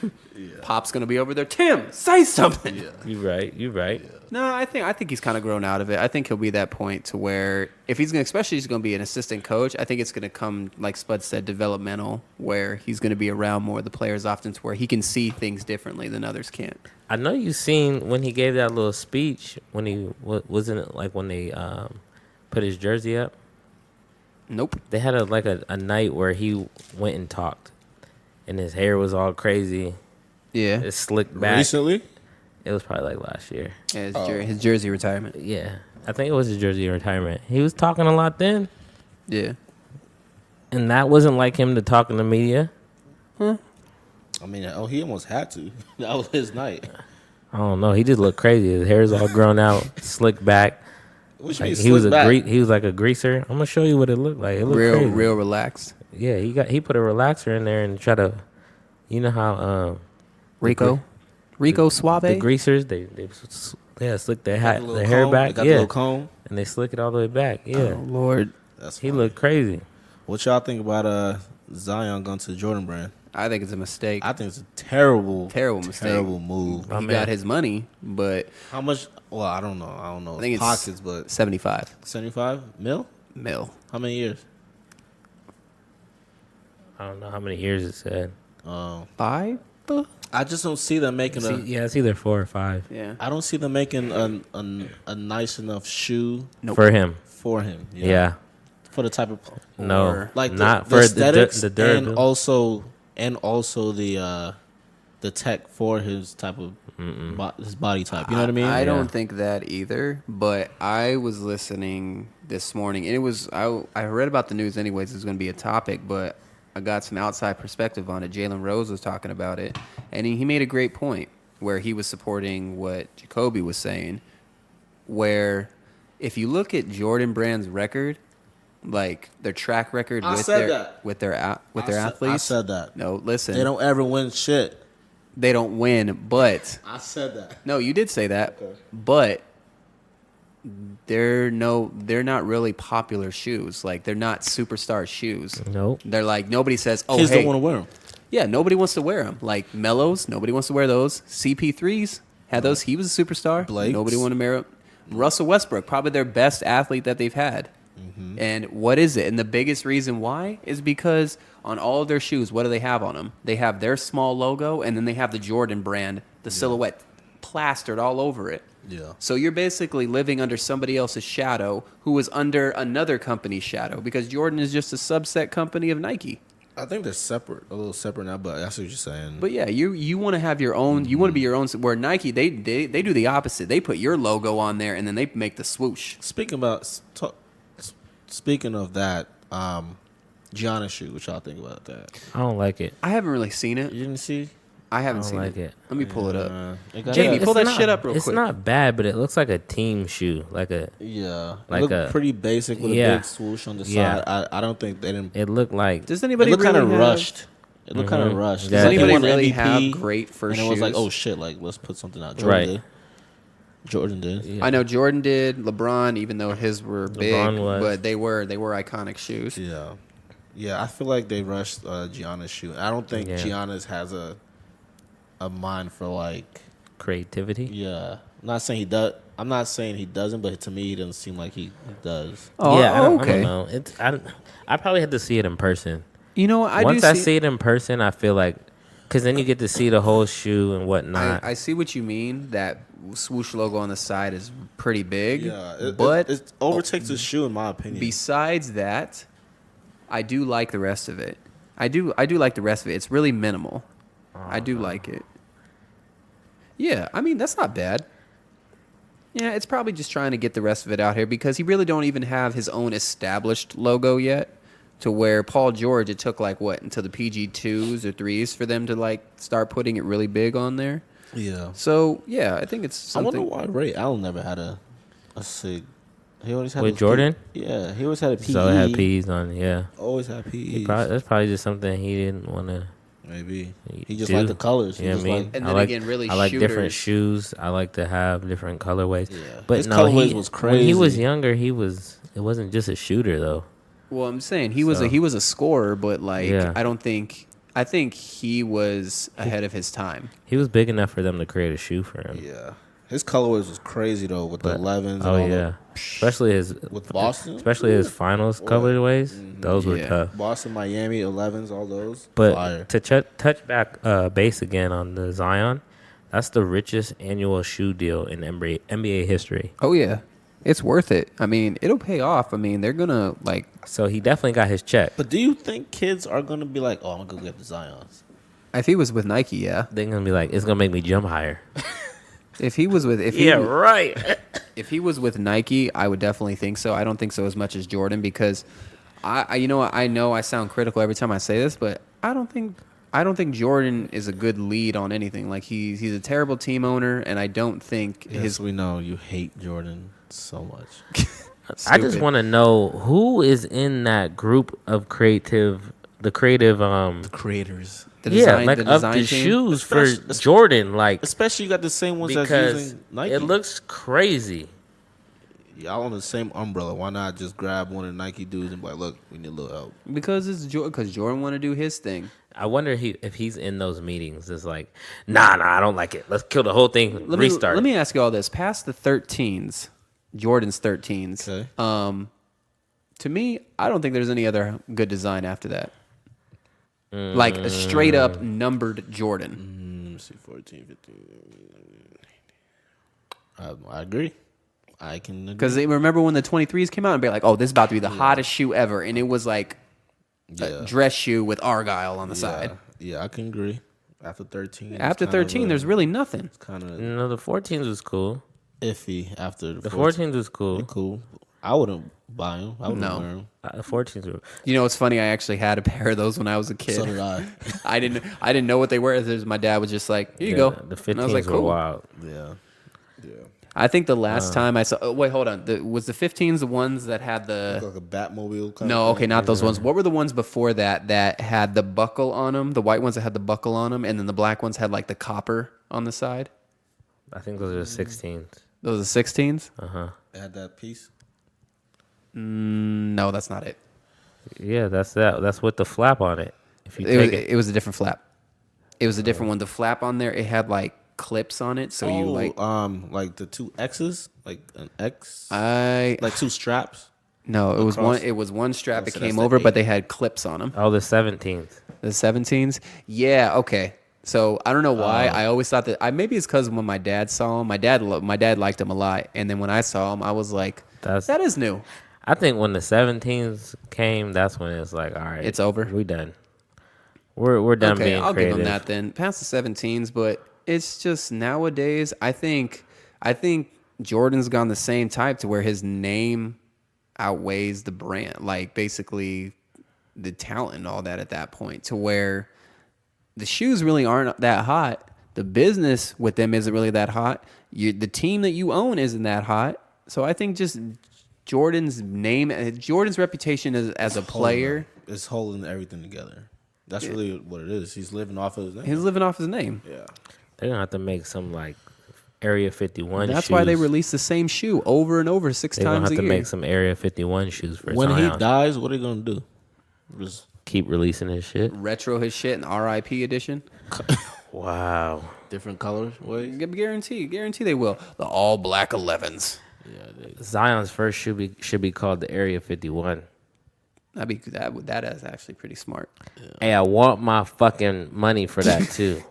Pop's gonna be over there. Tim, say something. You right. You right. No, I think he's kind of grown out of it. I think he'll be that point to where if he's gonna, especially he's gonna be an assistant coach. I think it's gonna come like Spud said, developmental, where he's gonna be around more of the players often, to where he can see things differently than others can't. I know you seen when he gave that little speech when he wasn't it like when they put his jersey up. Nope. They had a night where he went and talked, and his hair was all crazy. Yeah. It's slicked back. Recently? It was probably like last year. Yeah, his jersey retirement. Yeah, I think it was his jersey retirement. He was talking a lot then, Yeah. and that wasn't like him to talk in the media. I mean, he almost had to. That was his night. I don't know. He just looked crazy. His hair's all grown out, slicked back. Which Like, means he was slick back. he was like a greaser. I'm gonna show you what it looked like. It looked crazy. Real relaxed. Yeah, he put a relaxer in there and try to, you know how Rico Suave. the greasers they slick their Got the little hair comb, back. they got the Yeah, little comb. and they slick it all the way back. Yeah, Oh Lord. That's he funny. looked crazy. What y'all think about Zion going to the Jordan brand? I think it's a mistake. I think it's a terrible Mistake. terrible move. My He man. got his money, but How much? Well, I don't know. I don't know I think his it's pockets, but 75 75 mil? mil. How many years? I don't know how many years it said. 5? I just don't see them making a. Yeah, it's either 4 or 5 Yeah. I don't see them making a nice enough shoe Nope. for him. for him. you know, Yeah, for the type of no, Or- like not the for aesthetics the durability. and also the tech for his type of his body type. You know what I mean? I Yeah. don't think that either, but I was listening this morning, and it was I read about the news anyways. It was going to be a topic, but I got some outside perspective on it. Jalen Rose was talking about it, and he made a great point where he was supporting what Jacoby was saying, where if you look at Jordan Brand's record, like their track record I with said their that. with their I athletes. said that. No, listen, They don't ever win shit. they don't win, but I said that. no, you did say that, Okay. but they're not really popular shoes. Like they're not superstar shoes. Nope. They're like nobody says, "Oh, Kids hey, don't want to wear them. yeah." Nobody wants to wear them. Like Mellows, nobody wants to wear those. CP3s had those. He was a superstar. Blakes. Nobody wanted to wear them. Russell Westbrook, probably their best athlete that they've had. And what is it? And the biggest reason why is because on all of their shoes, what do they have on them? They have their small logo, and then they have the Jordan brand, the silhouette plastered all over it. Yeah. So you're basically living under somebody else's shadow who is under another company's shadow, because Jordan is just a subset company of Nike. I think they're separate, a little separate now, but that's what you're saying. But yeah, you want to have your own. You want to be your own. Where Nike, they do the opposite. They put your logo on there, and then they make the swoosh. Speaking of that, Giannis shoe, what y'all think about that? I don't like it. I haven't really seen it. You didn't see? I haven't I don't seen like it. it. Let me pull it up. Jamie, pull that It's shit up real It's quick. not bad, but it looks like a team shoe. Like a. Yeah, Like it looked pretty basic with a big swoosh on the Yeah. side. I don't think they didn't. It looked like. Does It anybody looked really kind of have, rushed. It looked kind of rushed. Yeah. Does Like, anybody he won really MVP, have great first and shoes? it was like, oh shit, like let's put something out. Right. Jordan did. Yeah. I know Jordan did. LeBron, even though his were big, LeBron was. but they were iconic shoes. Yeah, yeah. I feel like they rushed Giannis' shoe. I don't think Yeah. Giannis has a mind for like. Creativity. Yeah, I'm not saying he does. I'm not saying he doesn't, but to me, he doesn't seem like he does. Oh, yeah, I okay. don't know. I probably had to see it in person. You know what? Once I see it in person, I feel like, because then you get to see the whole shoe and whatnot. I see what you mean. That swoosh logo on the side is pretty big. Yeah, but it overtakes the shoe in my opinion. besides that, I do like the rest of it. I do like the rest of it. It's really minimal. I do like it. Yeah, I mean, that's not bad. Yeah, it's probably just trying to get the rest of it out here, because he really don't even have his own established logo yet, to where Paul George, it took like what, until the PG 2s or 3s for them to like start putting it really big on there. Yeah. So, yeah, I think it's something. I wonder why Ray Allen never had a sig. He always had With Jordan? Yeah, he always had a PE. So it had P's on, yeah. Always had PE. That's probably just something he didn't want to. Maybe he just do. liked the colors. He You know just what I mean? liked- And I then like, again, really I like different shooters. shoes. I like to have different colorways. Yeah. But His no, colorways was when he was crazy. younger, it wasn't just a shooter though. Well, I'm saying he was So- he was a scorer, but like Yeah. I think he was ahead of his time. He was big enough for them to create a shoe for him. Yeah, his colorways was crazy though with the But- 11s. Oh and all yeah, especially his with Boston? especially his finals colorways. Those were Yeah. tough. Boston, Miami 11s, all those. But Fire. to touch back base again on the Zion, that's the richest annual shoe deal in NBA history. Oh yeah, it's worth it. I mean, it'll pay off. I mean, they're gonna like. So he definitely got his check. But do you think kids are gonna be like, "Oh, I'm gonna go get the Zions"? If he was with Nike, yeah. They're gonna be like, it's gonna make me jump higher. If he was with right. if he was with Nike, I would definitely think so. I don't think so as much as Jordan, because I you know what, I know I sound critical every time I say this, but I don't think Jordan is a good lead on anything. Like he's a terrible team owner, and I don't think Yes, we know you hate Jordan so much. I just Stupid. want to know who is in that group of creative Creators, the yeah, design, like the of design the team. shoes for Especially- Jordan, like especially you got the same ones that's because using Nike. it looks crazy. Y'all on the same umbrella. Why not just grab one of the Nike dudes and be like, "Look, we need a little help." Because it's because Jordan want to do his thing. I wonder if he's in those meetings. It's like, nah, I don't like it. Let's kill the whole thing. Restart. Let me ask you all this: past the 13s, Jordan's 13s. Okay. To me, I don't think there's any other good design after that. Like a straight up numbered Jordan. Let me see, 14, 15. I agree. I can agree. Because remember when the 23s came out and be like, oh, this is about to be the hottest shoe ever. And it was like a dress shoe with Argyle on the side. Yeah, I can agree. After 13. After 13, there's really nothing. It's kind of No, the 14s was cool. iffy after The 14s was cool. They're cool. I wouldn't buy them. I wouldn't No. wear them. The 14s were. You know, it's funny. I actually had a pair of those when I was a kid. So did I. I didn't know what they were. My dad was just like, here you go. The And I was 15s like, were cool. wild. Yeah. I think the last time I saw. Oh, wait, hold on. Was the 15s the ones that had the? Like a Batmobile kind No, of okay, not those ones. What were the ones before that had the buckle on them? The white ones that had the buckle on them, and then the black ones had like the copper on the side. I think those are 16s. Those are 16s? It had that piece. No, that's not it. Yeah, that's that. That's with the flap on it. If you take it, It was a different flap. It was a different one. The flap on there, it had like clips on it, so you like. like the two X's, like an X, I like two straps. No, it was Across- one. It was one strap. Oh, It so came that's the over, but 8. they had clips on them. Oh, the 17th. The 17s. Yeah. Okay. So I don't know why. I always thought that. Maybe it's because when my dad saw him, my dad liked him a lot, and then when I saw him, I was like, that is new. I think when the 17s came, that's when it's like, all right, It's over. We done. We're done Okay, being I'll creative. give him that then. Past the 17s, but it's just nowadays. I think Jordan's gone the same type to where his name outweighs the brand, like basically the talent and all that at that point, to where the shoes really aren't that hot. The business with them isn't really that hot. The team that you own isn't that hot. So I think just Jordan's name, Jordan's reputation as a player, is holding everything together. That's really what it is. He's living off of his name. he's living off his name. Yeah. They're gonna have to make some like Area 51. That's shoes. why they release the same shoe over and over 6 They're gonna times have a to year. make some Area 51 shoes for When Zion. he dies, what are they gonna do? Just Keep releasing his shit. Retro his shit in RIP edition. Wow. different colors, ways. Guarantee they will. The all black 11s. Yeah. Zion's first should be called the Area 51. That is actually pretty smart. Hey, I want my fucking money for that too.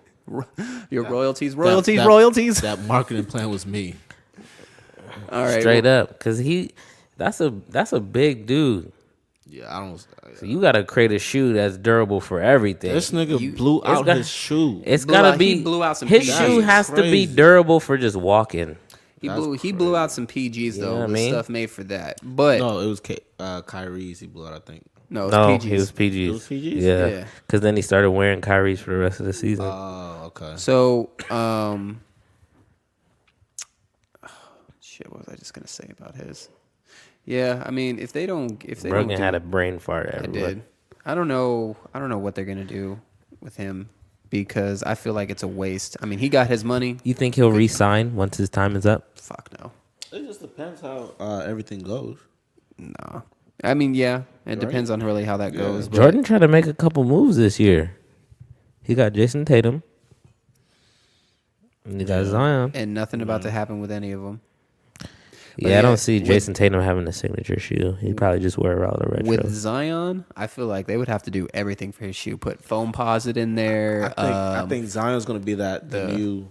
Your royalties. That marketing plan was me. All right, Straight up, because that's a big dude. Yeah, I don't. So you gotta create a shoe that's durable for everything. This nigga blew out his shoe. It's Blew gotta out- be. he blew out some his PGs. shoe has to be Crazy. durable for just walking. He blew out some PGs know though. what I With mean? stuff made for that. But No, it was Kyrie's. He blew out, I think. no, it was No, PGs. he was PGs. It was PGs? Yeah, Yeah. because then he started wearing Kyrie's for the rest of the season. Oh, okay. So, shit, what was I just gonna say about his? Yeah, I mean, if they don't Rogan do, had a brain fart. I Everybody. did. I don't know what they're gonna do with him because I feel like it's a waste. I mean, he got his money. You think he'll re-sign once his time is up? Fuck no. It just depends how everything goes. No. I mean, yeah, it depends on really how that goes. But Jordan tried to make a couple moves this year. He got Jason Tatum. And he got Zion. and nothing about to happen with any of them. Yeah, I don't see Jason Tatum having a signature shoe. He'd probably just wear all the retro. With Zion, I feel like they would have to do everything for his shoe. Put foam posit in there. I think Zion's gonna be the new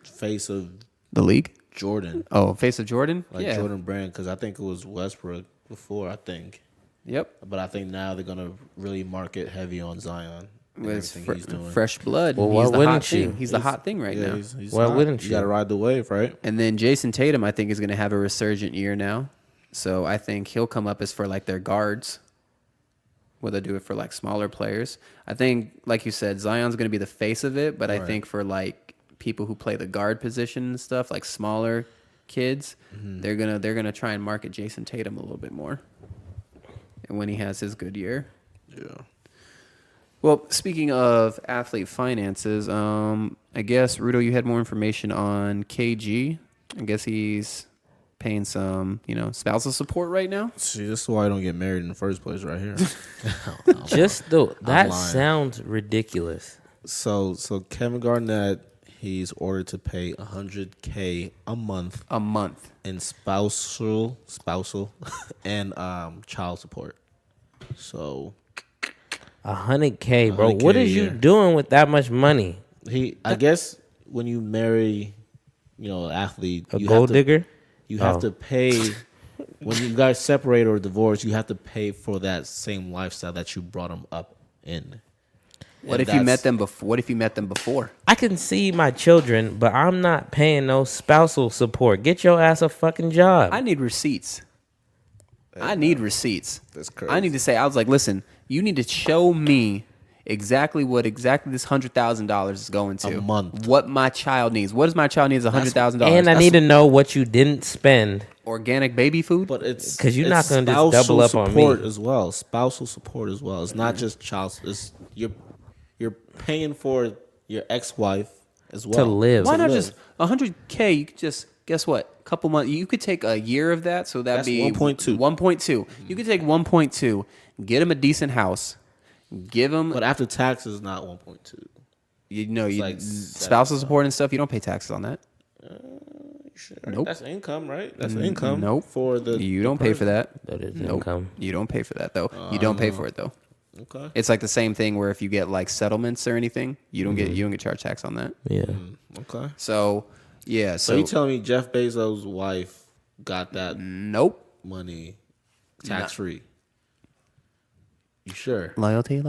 face of The league. Jordan, Oh, face of Jordan. like yeah. Jordan Brand, because I think it was Westbrook before. I think, Yep. but I think now they're gonna really market heavy on Zion. And With everything he's doing. fresh blood. Well, He's why the hot wouldn't you? thing. He's the hot thing right now. He's Why hot. wouldn't You you? gotta ride the wave, right? And then Jason Tatum, I think, is going to have a resurgent year now. So I think he'll come up as for like their guards. Will they do it for like smaller players? I think, like you said, Zion's going to be the face of it. But I think for like people who play the guard position and stuff, like smaller kids, they're gonna try and market Jason Tatum a little bit more. And when he has his good year. Yeah. Well, speaking of athlete finances, I guess Rudo, you had more information on KG. I guess he's paying some, spousal support right now. See, this is why I don't get married in the first place, right here. Just though that lying. sounds ridiculous. So Kevin Garnett, he's ordered to pay $100K a month A month. in spousal, and child support. So $100K, bro. 100K What a is you year. doing with that much money? I guess when you marry, an athlete, A you gold have to, digger? You have Oh. to pay when you guys separate or divorce. You have to pay for that same lifestyle that you brought them up in. What And if you met that's- them before? What if you met them before? I can see my children, but I'm not paying no spousal support. Get your ass a fucking job. I need receipts. I need receipts. That's I need to say, I was like, listen, you need to show me exactly this $100,000 is going to. A month. What my child needs. What does my child needs $100,000? and I need to know what you didn't spend. Organic baby food? But it's 'Cause you're not it's gonna just double spousal up on support me. as well. Spousal support as well. It's not just child. It's you're paying for your ex-wife as well To live. Why To not live. just $100K? You could just, guess what? A couple months. You could take a year of that. So that'd That's be 1.2. 1.2. You could take 1.2, get him a decent house, give him, But after taxes, not 1.2. you like spousal support and stuff. You don't pay taxes on that. Sure. Nope. That's income, right? That's income. Nope. For the You don't pay for that. That is Nope. income. You don't pay for that though. You don't pay for it though. Okay. It's like the same thing where if you get like settlements or anything, you don't get charged tax on that. Yeah. Okay. So yeah. So you telling me Jeff Bezos' wife got that nope. money tax free? You sure? Loyalty.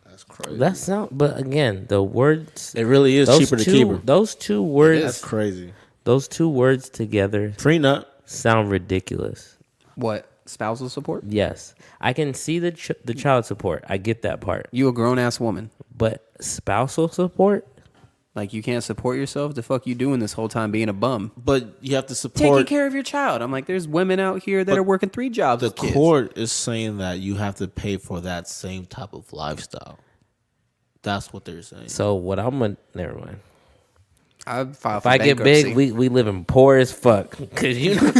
That's crazy. That sound, but again, the words. It really is cheaper to keep her. Those two words. That's crazy. Those two words together Prenup. sound ridiculous. What? Spousal support? Yes, I can see the child support. I get that part. You a grown ass woman. But spousal support? Like you can't support yourself. The fuck you doing this whole time being a bum? But you have to Taking support. care of your child. I'm like, there's women out here that But are working 3 jobs. The with kids. court is saying that you have to pay for that same type of lifestyle. That's what they're saying. So what I'm gonna never mind. I'd file If for I get bankruptcy. big, we live in poor as fuck. Cause you know,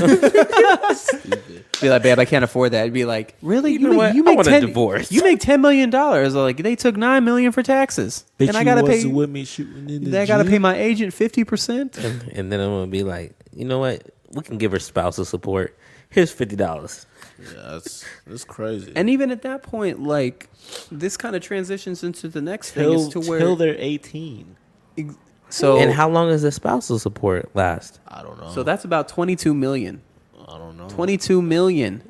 Be like, babe, I can't afford that. It'd be like, really? You know what? You I make want a 10 divorce. You make $10 million. Like they took $9 million for taxes, and I gotta pay. with me shooting in the I gotta pay my agent 50%. and then I'm gonna be like, you know what? We can give her spousal support. Here's $50. Yeah, that's crazy. And even at that point, like this kind of transitions into the next thing is to where till they're 18. so And how long does the spousal support last? I don't know. so that's about 22 million. I don't know. 22 million.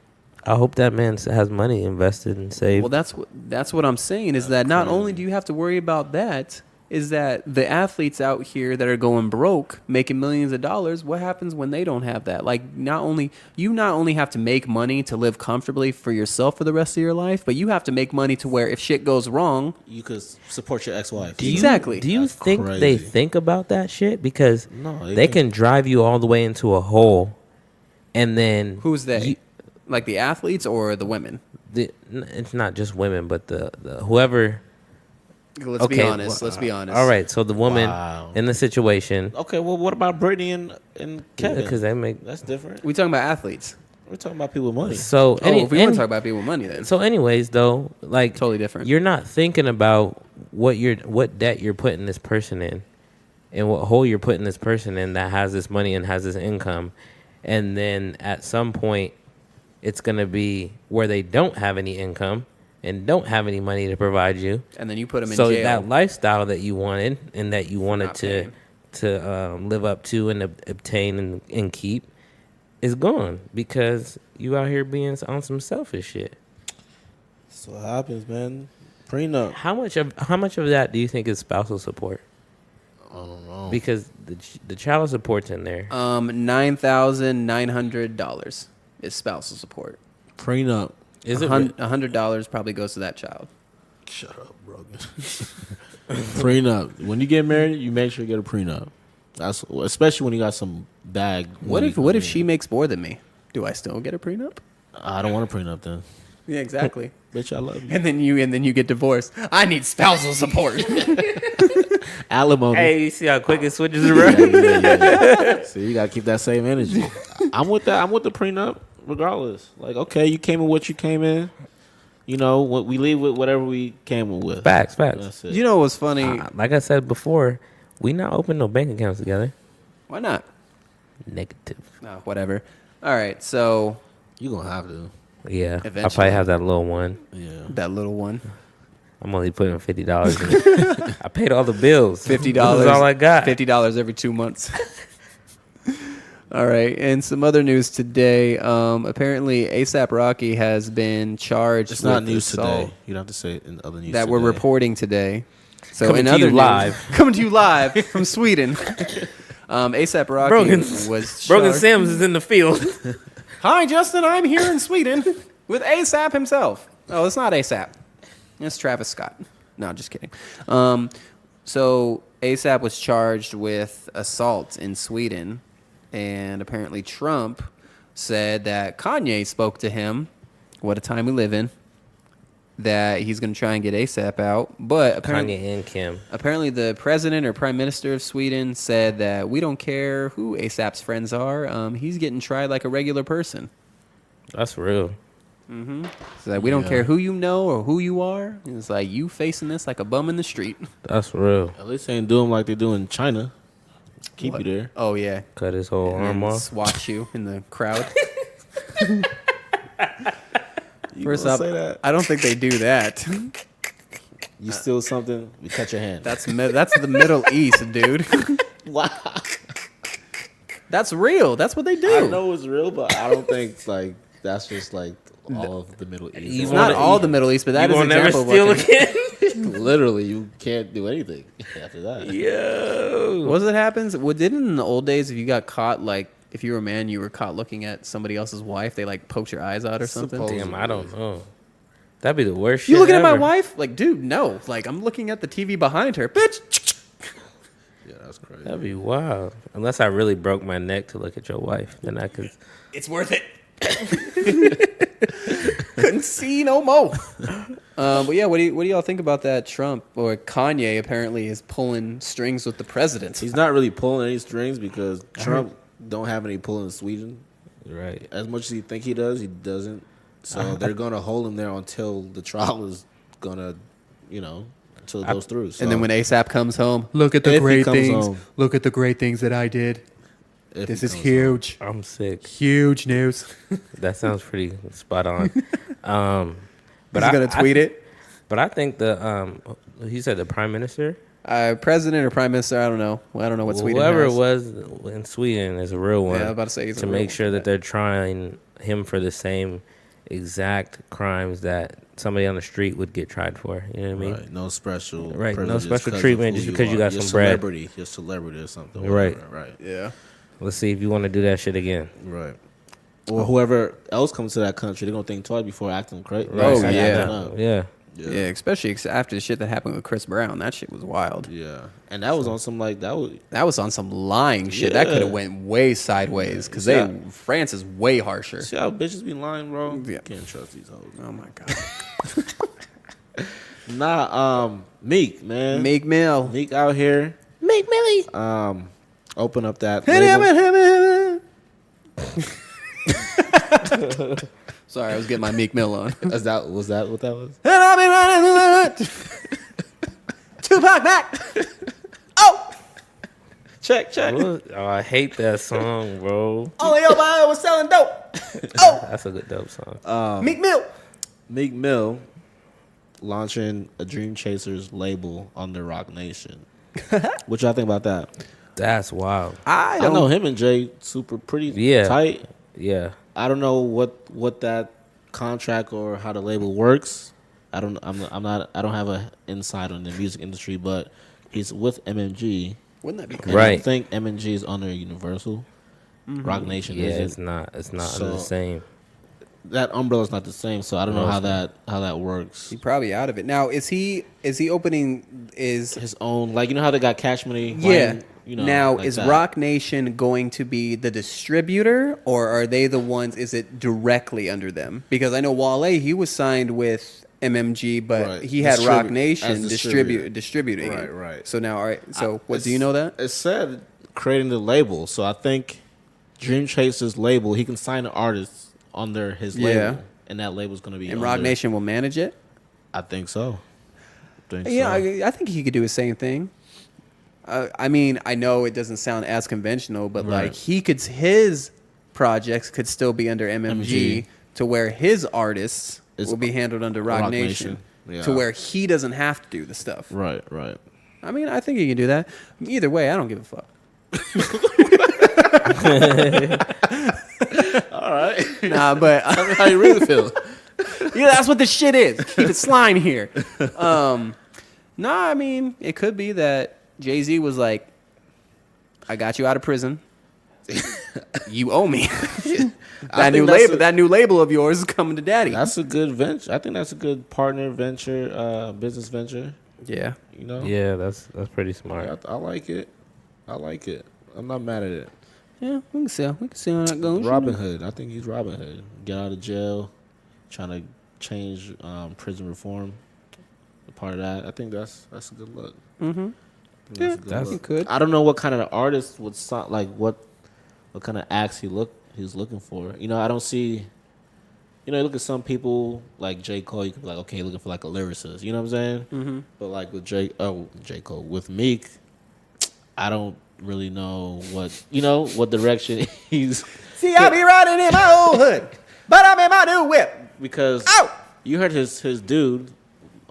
I hope that man has money invested and saved. Well, that's what I'm saying is that not only do you have to worry about that, is that the athletes out here that are going broke, making millions of dollars, what happens when they don't have that? Like not only have to make money to live comfortably for yourself for the rest of your life, but you have to make money to where if shit goes wrong, You could support your ex-wife. Exactly. Do you That's think crazy. they think about that shit? Because No, they can drive you all the way into a hole, and then who's they? Like the athletes or the women? It's not just women, but the whoever. Let's be honest. Let's be honest. All right, so the woman Wow. in the situation, Okay, well, what about Brittany and Kevin? because they make. That's different. We talking about athletes. We're talking about people with money. So If we want to talk about people with money, then So, anyways, though, like Totally different. You're not thinking about what debt you're putting this person in, and what hole you're putting this person in that has this money and has this income, and then at some point, it's gonna be where they don't have any income and don't have any money to provide you. and then you put them in So jail. that lifestyle that you wanted and that you wanted Not to paying. live up to and obtain and keep is gone because you out here being on some selfish shit. That's what happens, man. Prenup. How much of that do you think is spousal support? I don't know. Because the child support's in there. $9,900 is spousal support. Prenup. Is it? $100 probably goes to that child. Shut up, Brogan. Prenup. When you get married, you make sure you get a prenup. That's especially when you got some bag. What money if coming she in. makes more than me? Do I still get a prenup? I don't want a prenup then. Yeah, exactly. Bitch, I love you. and then you get divorced. I need spousal support. Alimony. Hey, you see how quick it switches around? Yeah. See, you gotta keep that same energy. I'm with that. I'm with the prenup, regardless. Like, okay, you came in what you came in. You know, what we leave with whatever we came in with. Facts. That's it. You know what's funny? Like I said before, we not open no bank accounts together. Why not? Negative. No, whatever. All right, so You gonna have to. Yeah, I'll Eventually. probably have that little one. Yeah. that little one. I'm only putting $50 in it. I paid all the bills. $50. That's all I got. $50 every 2 months. All right, and some other news today. Apparently, ASAP Rocky has been charged. It's not with news assault today. You don't have to say it in other news that today. we're reporting today. So Coming in to other you news, live. coming to you live from Sweden. ASAP Rocky was Brogan charged. Sims is in the field. Hi, Justin. I'm here in Sweden with ASAP himself. Oh, it's not ASAP. It's Travis Scott. No, just kidding. So ASAP was charged with assault in Sweden, and apparently Trump said that Kanye spoke to him. What a time we live in. That he's going to try and get ASAP out, but apparently, Kanye and Kim. apparently the president or prime minister of Sweden said that we don't care who ASAP's friends are. He's getting tried like a regular person. That's real. So that we don't care who you know or who you are. It's like you facing this like a bum in the street. That's real. At least they ain't doing like they do in China. Keep What? you there. Oh yeah, Cut his whole and arm then off. swat you in the crowd. You First gonna off, say that? I don't think they do that. You steal something, we cut your hand. That's the Middle East, dude. wow. That's real. That's what they do. I know it's real, but I don't think like that's just like all of the Middle East. You It's wanna not all eat- the Middle East, but that you is an won't never example steal of what again. Literally, you can't do anything after that. Yo. What happens? Well, didn't in the old days, if you got caught, like if you were a man, you were caught looking at somebody else's wife, they like poked your eyes out or something. Damn, I don't know. That'd be the worst You shit looking at my ever. wife? Like, dude, no. Like, I'm looking at the TV behind her, bitch. Yeah, that's crazy. That'd be wild. Unless I really broke my neck to look at your wife, then I could. It's worth it. Couldn't see no more. But yeah, what do y'all think about that? Trump or Kanye apparently is pulling strings with the president. He's not really pulling any strings because Trump don't have any pull in Sweden. Right. As much as you think he does, he doesn't. So they're gonna hold him there until the trial is gonna, until it goes through. So And then when ASAP comes home, look at the If he great comes things. home. Look at the great things that I did. if This he is comes huge. I'm sick. Huge news. That sounds pretty spot on. But He's gonna tweet it. But I think he said the prime minister, President or prime minister, I don't know. Well, I don't know what Sweden whoever has. it was in Sweden is a real one. Yeah, I was about to say he's a to real make one. sure that they're trying him for the same exact crimes that somebody on the street would get tried for. You know what I mean? Right, no special, Right, no privileges special 'cause of treatment who just because you got You're some bread. celebrity, you're celebrity or something. Right. Whatever, right, Yeah. Let's see if you want to do that shit again. right. Or whoever else comes to that country, they're gonna think twice before acting crazy. Oh, yeah. Yeah. Yeah, especially after the shit that happened with Chris Brown. That shit was wild. Yeah, and that was on some like that was That was on some lying shit. That Yeah. could have went way sideways because Yeah. France is way harsher. see how bitches be lying, bro. Yeah. Can't trust these hoes. Oh my god. Nah, Meek, man. Meek Mill. Meek out here. Meek Millie. Open up that Hit him, label. hit him. Sorry, I was getting my Meek Mill on. Was that what that was? And I've been running Tupac back. Oh, Check. Oh, I hate that song, bro. only your bio was selling dope. Oh, That's a good dope song. Meek Mill. Meek Mill launching a Dream Chasers label under Rock Nation. What y'all think about that? That's wild. I I know him and Jay pretty Yeah. tight. Yeah. I don't know what that contract or how the label works. I don't have an insight on the music industry, but he's with MMG. Wouldn't that be And crazy? Right. I think MMG is under Universal. Rock Nation Yeah, isn't. it's not So- under the same. That umbrella's not the same, so I don't know No, how it's that works. He's probably out of it now. Is he opening? Is His own, like, you know how they got Cash Money. yeah. Wayne, Now like is that. Rock Nation going to be the distributor, or are they the ones? Is it directly under them? Because I know Wale, he was signed with MMG, but Right. he had Rock As Nation distributor. distributing Right, it. right. So now, all right. So what do you know that? It said creating the label, so I think Dream Chasers label, he can sign an artist under his label, Yeah. and that label's going to be And Rock under- Nation will manage it. I think so. Yeah, I think he could do the same thing. I mean, I know it doesn't sound as conventional, but Right. like his projects could still be under MMG to where his artists will be handled under Rock, Nation, Yeah. to where he doesn't have to do the stuff. Right. I mean, I think he can do that. Either way, I don't give a fuck. All right. Nah, but Tell me how you really feel. yeah, that's what this shit is. Keep it slime here. Nah, I mean, it could be that Jay-Z was like, I got you out of prison. You owe me. I think that's That new label of yours is coming to daddy. That's a good venture. I think that's a good partner venture, business venture. Yeah. You know. Yeah, that's pretty smart. I like it. I'm not mad at it. Yeah, we can see how that goes. Robin Hood. I think he's Robin Hood. Get out of jail, trying to change prison reform. Part of that. I think that's a good look. Mm-hmm. Yeah, He could. I don't know what kind of artist would sound like what kind of acts he's looking for. You know, I don't see. You know, you look at some people like J. Cole. You could be like, okay, looking for like a lyricist. You know what I'm saying? Mm-hmm. But like with J. Cole with Meek, I don't really know what direction he's. See, I be riding in my old hood, but I'm in my new whip. Because you heard his dude,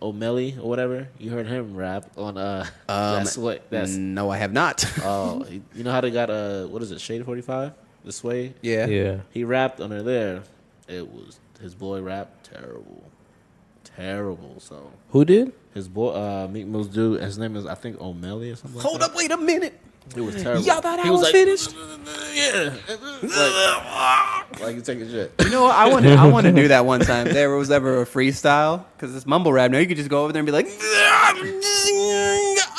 O'Malley or whatever. You heard him rap on that's what that's. No, I have not. Oh, you know how they got what is it, Shade 45? The Sway. Yeah. He rapped under there. It was his boy rapped terrible. So Who did? his boy Meek Mill's dude. His name is I think O'Malley or something. Hold like up, wait a minute. that. It was terrible. Y'all thought I He was like, finished? Yeah. Like you taking shit. You know what? I want to do that one time. If there was ever a freestyle, because it's mumble rap now. You could just go over there and be like,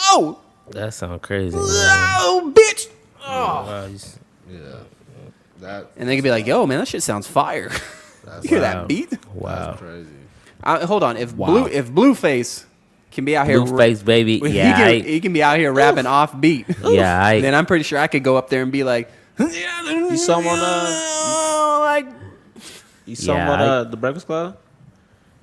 oh, That sounds crazy. Man. oh, bitch. Oh. Wow, That And they could be like, yo, man, that shit sounds fire. You hear that beat? Wow. crazy. Hold on. If Blueface can be out here, Blueface, baby. Yeah, he can be out here rapping off beat. yeah. Then I'm pretty sure I could go up there and be like, You saw him on like, you saw him on the Breakfast Club?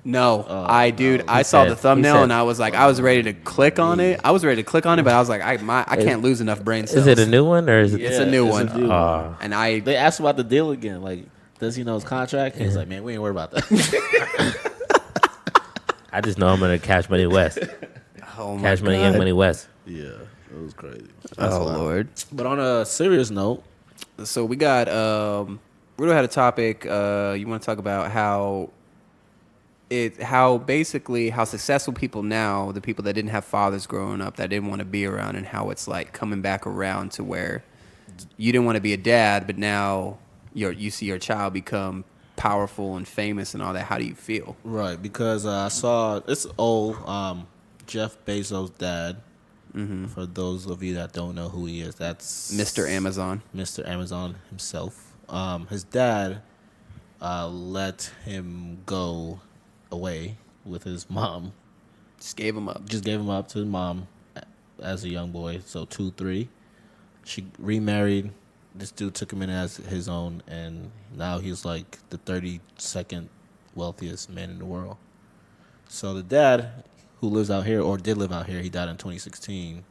no, I He saw said- the thumbnail he said- and I was like, I was ready to click on it. But I was like, I can't lose enough brain cells. Is it a new one or is it? It's a new it's one. a new one. And I They asked about the deal again. Like, does he know his contract? He's like, man, we ain't worried about that. I just know I'm gonna Cash Money West. oh my Cash Money, God. Young Money West. Yeah, it was crazy. Oh Lord. But on a serious note, So we got Rudo had a topic. You want to talk about how successful people now, the people that didn't have fathers growing up, that didn't want to be around, and how it's like coming back around to where you didn't want to be a dad, but now you see your child become powerful and famous and all that. How do you feel? right, because I saw, it's old, Jeff Bezos' dad. For those of you that don't know who he is, that's Mr. Amazon. Mr. Amazon himself. His dad let him go away with his mom. Just gave him up. Just gave him up to his mom as a young boy, so 2, 3. She remarried. This dude took him in as his own, and now he's like the 32nd wealthiest man in the world. So the dad, who lives out here or did live out here, he died in 2016.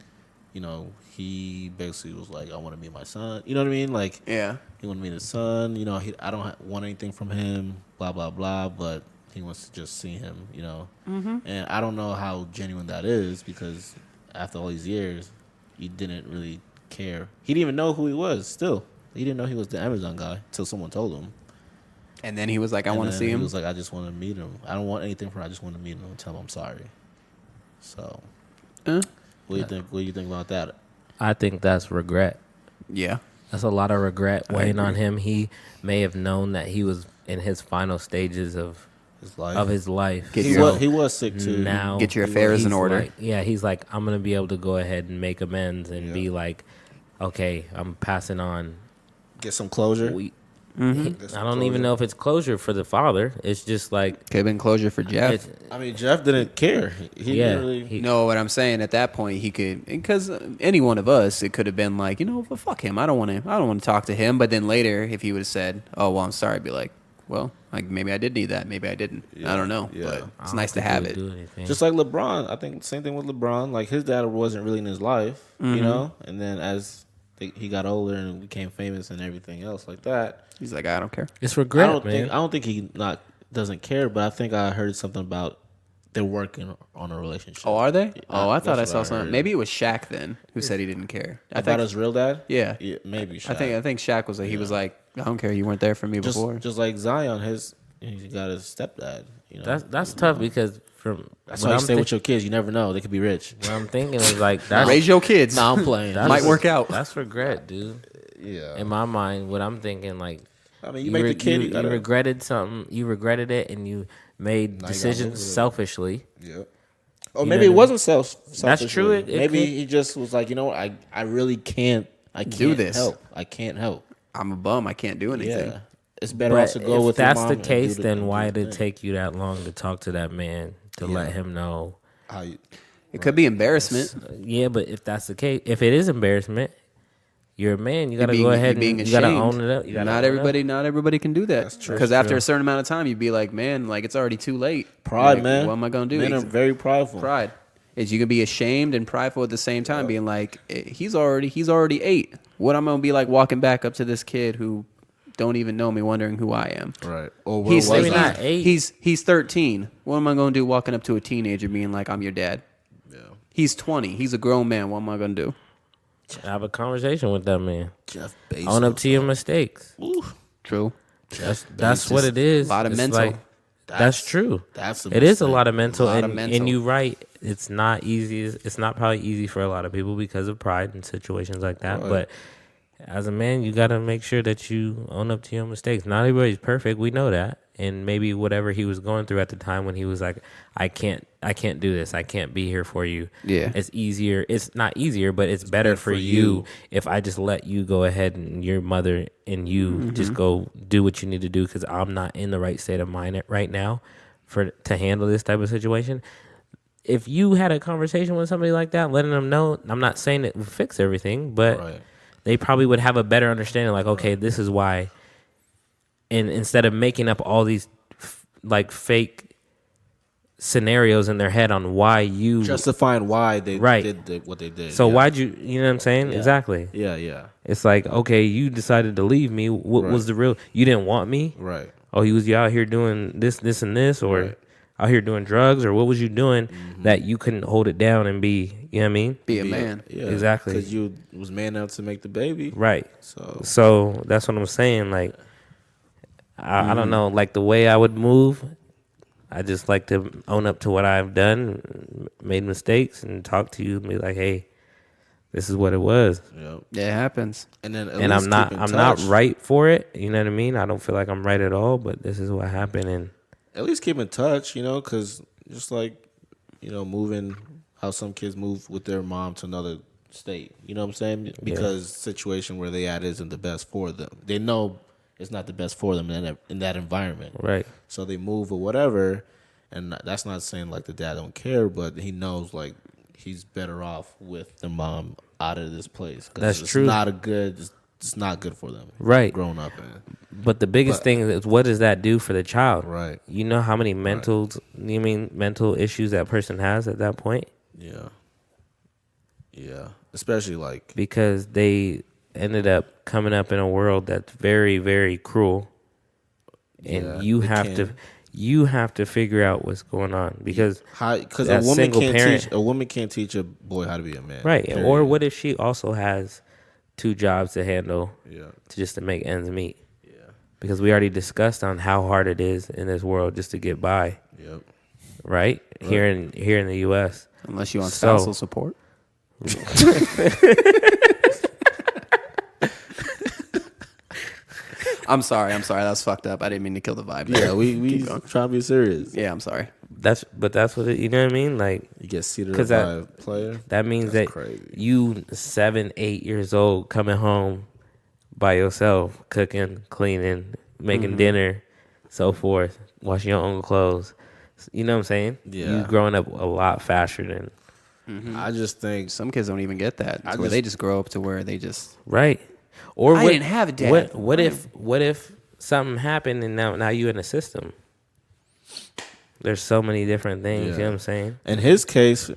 You know, he basically was like, I want to meet my son. You know what I mean? Like, Yeah. he want to meet his son. You know, I don't want anything from him, blah, blah, blah, but he wants to just see him, you know. And I don't know how genuine that is, because after all these years, he didn't really care. He didn't even know who he was still. He didn't know he was the Amazon guy until someone told him. And then he was like, I want to see He him. was like, I just want to meet him. I don't want anything from him. I just want to meet him and tell him I'm sorry. So, what do you think? What do you think about that? I think that's regret. Yeah. That's a lot of regret weighing on agree. him. He may have known that he was in his final stages of His life. his life. Get He your- was sick too. Now Get your affairs in he's order. like- he's like, I'm gonna be able to go ahead and make amends and be like, okay, I'm passing on. Get some closure. I don't even know if it's closure for the father. It's just like, Could have been closure for Jeff. it's, I mean, Jeff didn't care. He yeah, didn't really. he- No, what I'm saying at that point, he could, because any one of us, it could have been like, well, fuck him. I don't want to talk to him. But then later, if he would have said, oh, well, I'm sorry, I'd be like, well, like maybe I did need that. Maybe I didn't. I don't know. Yeah. But I it's don't nice to think he have would it. do anything. Just like LeBron, I think same thing with LeBron. Like his dad wasn't really in his life, you know. And then as he got older and became famous and everything else like that, He's like, I don't care. it's regret, I man. don't think he doesn't care, but I think I heard something about they're working on a relationship. Oh, are they? Oh, I thought I that's saw what I something. heard. Maybe it was Shaq then who said he didn't care. I About think. his real dad? Yeah. Maybe. I think Shaq was like, he was like, I don't care. You weren't there for me before. just like Zion, he got his stepdad. You know, That's tough because from that's what why you I'm stay with your kids. You never know; they could be rich. what I'm thinking is like that's Raise your kids. Nah, I'm playing. Might work out. That's regret, dude. Yeah. In my mind, what I'm thinking, like, I mean, you make the kid. you regretted something. You regretted it, and you made Now you gotta decisions live with it. selfishly. Yeah. Or You maybe know it what I wasn't selfish. That's true, it Maybe could- he just was like, you know what? I really can't. I can't Do this. help. I can't help. I'm a bum. I can't do anything. Yeah. It's better off But to go if with that's your mom the and case, do then do why the did it thing. take you that long to talk to that man to let him know? How you, It could be embarrassment. Yeah, but if that's the case, if it is embarrassment, you're a man. You got to Being- go ahead you're being and you got to ashamed. own it up. You gotta Not own it up. everybody can do that. That's true. Because That's after true. a certain amount of time, you'd be like, man, like it's already too late. pride, Like, man. What am I gonna do? Men are very prideful. Pride. is you can be ashamed and prideful at the same time, being like, he's already 8. What I'm gonna be like walking back up to this kid who don't even know me, wondering who I am. Right. Or where He's was maybe I? not 8. He's 13. What am I gonna do walking up to a teenager being like, I'm your dad? Yeah. He's 20. He's a grown man. What am I gonna do? Have a conversation with that man. Jeff Bezos. Own up to your mistakes. Ooh. True. That's what it is. A lot of It's mental. like, that's true. That's It is a lot of mental, A lot of and mental. you're right. It's not easy. It's not probably easy for a lot of people because of pride and situations like that. Right. But as a man, you got to make sure that you own up to your mistakes. Not everybody's perfect. We know that. And maybe whatever he was going through at the time when he was like, I can't do this. I can't be here for you. Yeah. It's easier. It's not easier, but it's better for you if I just let you go ahead and your mother and you just go do what you need to do, because I'm not in the right state of mind right now to handle this type of situation. If you had a conversation with somebody like that, letting them know, I'm not saying it would fix everything, but Right. they probably would have a better understanding. Like, okay, this is why. And instead of making up all these like fake scenarios in their head on why you Justifying why they Right. did what they did. so yeah. why'd you know what I'm saying? Yeah. Exactly. Yeah, yeah. It's like, okay, you decided to leave me. What Right. was the real? You didn't want me. Right. Oh, you out here doing this, and this, or Right. out here doing drugs, or what was you doing that you couldn't hold it down and be? You know what I mean? Be a man. Yeah. Exactly. Because you was man enough to make the baby. Right. So So that's what I'm saying. Like, I don't know. Like the way I would move, I just like to own up to what I've done, made mistakes, and talk to you and be like, hey, this is what it was. yeah. It happens. And then And I'm not right for it. You know what I mean? I don't feel like I'm right at all, but this is what happened. And At least keep in touch, because just like, moving how some kids move with their mom to another state. You know what I'm saying? Because situation where they at isn't the best for them. They know it's not the best for them in that environment. right. So they move or whatever, and that's not saying like the dad don't care, but he knows like he's better off with the mom out of this place. 'Cause That's it's true. It's not good for them. Right. Growing up in. But the biggest thing is, what does that do for the child? Right. You know how many mental issues that person has at that point? Yeah. Yeah. Especially like Because they ended up coming up in a world that's very, very cruel. And Yeah, you they have to figure out what's going on, because because that single parent- a woman can't teach a boy how to be a man. right. period. Or what if she also has 2 jobs to handle Yeah. to make ends meet? Yeah. Because we already discussed on how hard it is in this world just to get by, Yep. right? Here in the US. Unless you're on So- spousal support. I'm sorry. That was fucked up. I didn't mean to kill the vibe. Yeah, there. we Keep going. trying to be serious. Yeah, I'm sorry. That's what it, you know what I mean? Like, You get seated 'Cause by that- a player. that means That's that crazy. you 7, 8 years old coming home by yourself, cooking, cleaning, making dinner, so forth, washing your own clothes. You know what I'm saying? Yeah. You growing up a lot faster than I just think Some kids don't even get that. I It's where just- they just grow up to where they just. right. Or I didn't have a dad. What if something happened and now you in the system? There's so many different things. You know what I'm saying? in his case,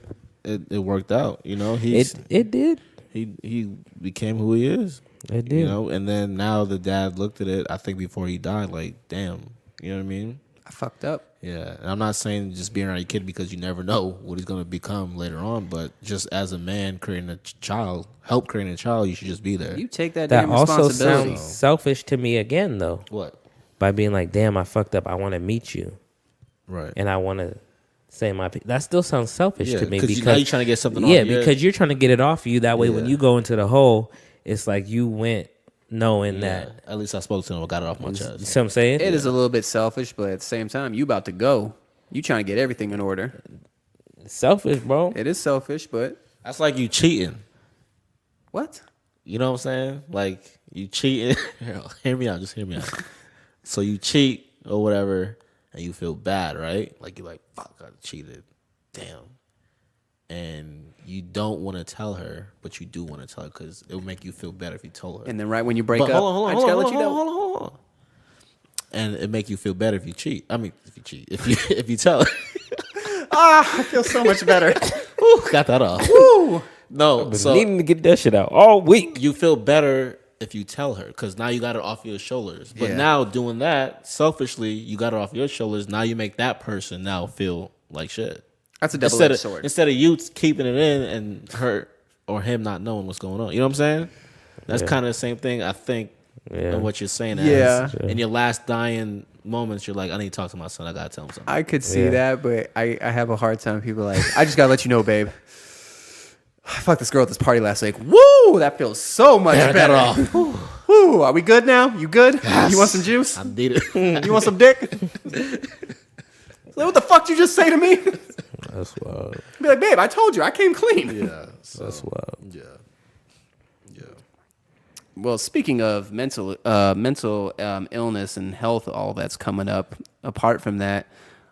it worked out. He's It did. he became who he is. It did. And then now the dad looked at it. I think before he died, like, damn, you know what I mean? I fucked up. Yeah, and I'm not saying just being around your kid because you never know what he's gonna become later on. But just as a man creating a child, you should just be there. You take that, That damn also responsibility. sounds selfish to me again, though. What? By being like, damn, I fucked up. I want to meet you. Right. And I want to say my that still sounds selfish Yeah, to me 'cause because now you're trying to get something off yeah, your- because you're trying to get it off you. That way, when Yeah. you go into the hole, it's like you went knowing Yeah, that. at least I spoke to him. I got it off my You chest. see what I'm saying? It is a little bit selfish, but at the same time, you about to go. You trying to get everything in order. Selfish, bro. It is selfish, but That's like you cheating. what? You know what I'm saying? Like you cheating. Hear me out. Just hear me out. So you cheat or whatever, and you feel bad, right? Like you're like, fuck, I cheated. Damn. And you don't want to tell her, but you do want to tell her because it will make you feel better if you told her. And then right when you break But up, hold I on, just gotta hold let you on, know. hold on. And it make you feel better if you cheat. I mean, if you cheat, if you tell her. I feel so much better. Ooh, got that off. Woo! No, Been so needing to get that shit out all week. you feel better if you tell her because now you got it off your shoulders. But Yeah. now doing that selfishly, you got it off your shoulders. Now you make that person now feel like shit. That's a double-edged Instead sword. of you keeping it in and her or him not knowing what's going on. You know what I'm saying? That's Yeah. kind of the same thing. I think Yeah. in what you're saying. Yeah. As in your last dying moments, you're like, I need to talk to my son. I gotta tell him something. I could see Yeah. that, but I have a hard time. People are like, I just gotta let you know, babe. I fucked this girl at this party last week. Woo! That feels so much I got better. it off. Woo! Are we good now? You good? Yes. You want some juice? I need it. You want some dick? So what the fuck did you just say to me? That's wild. Be like, babe, I told you, I came clean. Yeah. So, That's wild. yeah. Yeah. Well, speaking of mental illness and health, all that's coming up. Apart from that,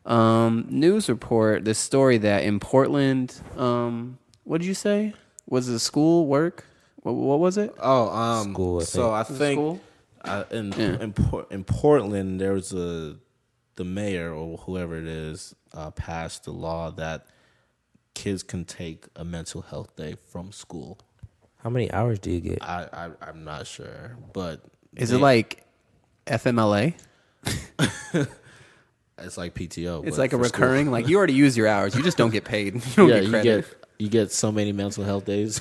news report, this story that in Portland, what did you say? Was it school work? What was it? Oh, School, I so I Was it think school? in Portland, there was the mayor or whoever it is passed a law that kids can take a mental health day from school. How many hours do you get? I'm not sure, but Is it like FMLA? it's like PTO? It's but like a for school. recurring. Like you already use your hours, you just don't get paid. You don't Yeah, get credit. you get so many mental health days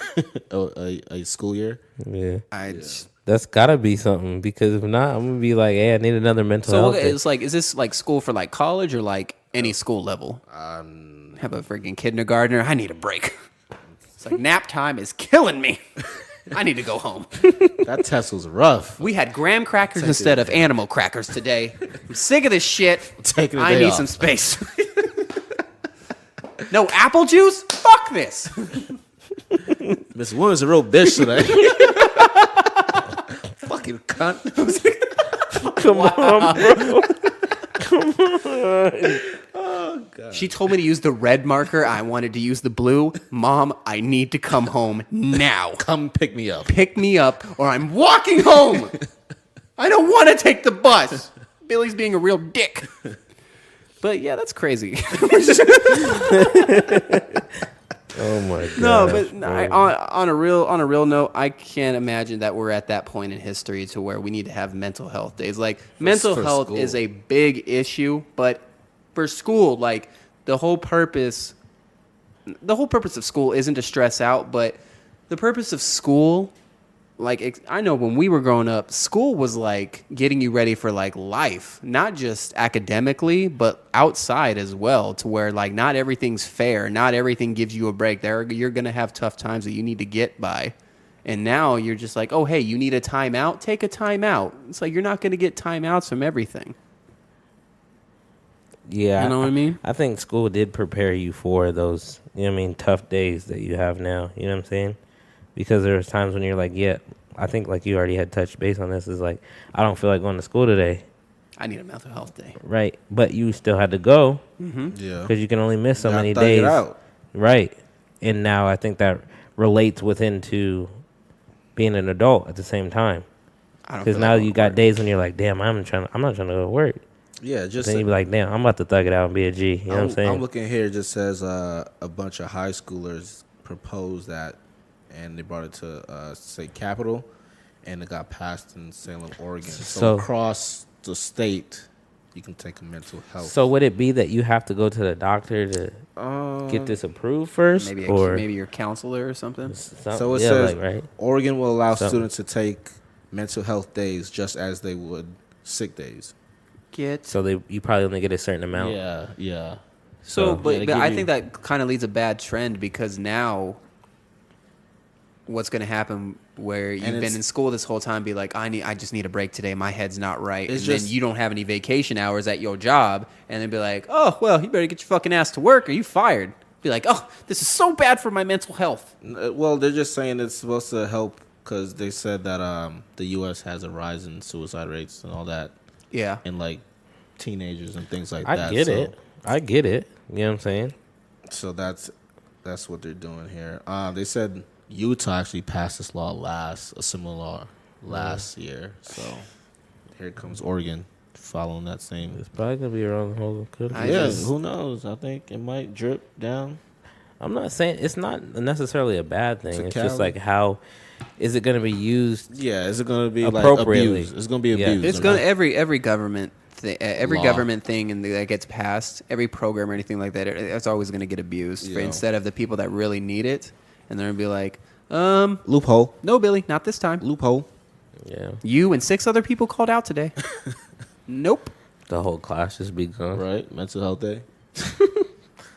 a school year. Yeah. I That's gotta be something because if not, I'm gonna be like, hey, I need another mental So health. okay, day. it's like, is this like school for like college or like any school level? Have a freaking kindergartner. I need a break. It's like nap time is killing me. I need to go home. That test was rough. We had graham crackers instead of animal crackers today. I'm sick of this shit. Taking a I day need off. some space. No apple juice? Fuck this. Miss Woman's a real bitch today. Fucking cunt. Come on, bro. She told me to use the red marker. I wanted to use the blue. Mom, I need to come home now. Come pick me up. Pick me up or I'm walking home. I don't want to take the bus. Billy's being a real dick. But yeah, that's crazy. Oh my god. No, but on a real note, I can't imagine that we're at that point in history to where we need to have mental health days. Like mental for health school. is a big issue, but for school, like the whole purpose of school isn't to stress out, but the purpose of school, like I know when we were growing up, school was like getting you ready for like life, not just academically, but outside as well, to where like not everything's fair, not everything gives you a break. You're gonna have tough times that you need to get by, and now you're just like, oh hey, you need a timeout, take a timeout. It's like you're not gonna get timeouts from everything. Yeah, You know what I mean? I think school did prepare you for those, you know what I mean, tough days that you have now. You know what I'm saying? Because there was times when you're like, yeah, I think like you already had touched base on this. Is like, I don't feel like going to school today, I need a mental health day. right? But you still had to go Yeah. because you can only miss so Gotta many thug it days, out. right? And now I think that relates within to being an adult at the same time. I don't Because feel now like you going got to work. days when you're like, damn, I'm not trying to go to work. Yeah, just Then you be like, damn, I'm about to thug it out and be a G. You know what I'm saying? I'm looking here. It just says a bunch of high schoolers proposed that, and they brought it to state capitol, and it got passed in Salem, Oregon. So So- across the state, you can take a mental health. So would it be that you have to go to the doctor to get this approved first, Maybe or maybe your counselor or something. So it yeah, says like, right? Oregon will allow So- students to take mental health days just as they would sick days. So you probably only get a certain amount. Yeah, yeah. So, So, but, yeah, they but give I you- think that kind of leads a bad trend because now what's going to happen where you've been it's- in school this whole time, be like, I just need a break today. My head's not right. It's And then just- you don't have any vacation hours at your job. And then be like, oh, well, you better get your fucking ass to work or you fired. Be like, oh, this is so bad for my mental health. Well, they're just saying it's supposed to help because they said that the U.S. has a rise in suicide rates and all that, Yeah. and like teenagers and things like I that. get so, it. I get it. You know what I'm saying? So that's what they're doing here. They said Utah actually passed this law a similar law last year. So here comes Oregon following that same. It's probably gonna be around the whole. Could I Yeah, just- who knows? I think it might drip down. I'm not saying it's not necessarily a bad thing. It's just calorie. like how is it going to be used? Yeah, is it going to be like Appropriately. abused? It's going to be Yeah. abused. It's or gonna not? every government every Law. government thing and that gets passed, every program or anything like that, it's always gonna get abused for Yeah. instead of the people that really need it, and they're gonna be like, Loophole. no, Billy, not this time. Loophole. Yeah. You and 6 other people called out today. Nope. The whole class just be gone. Right. Mental health day.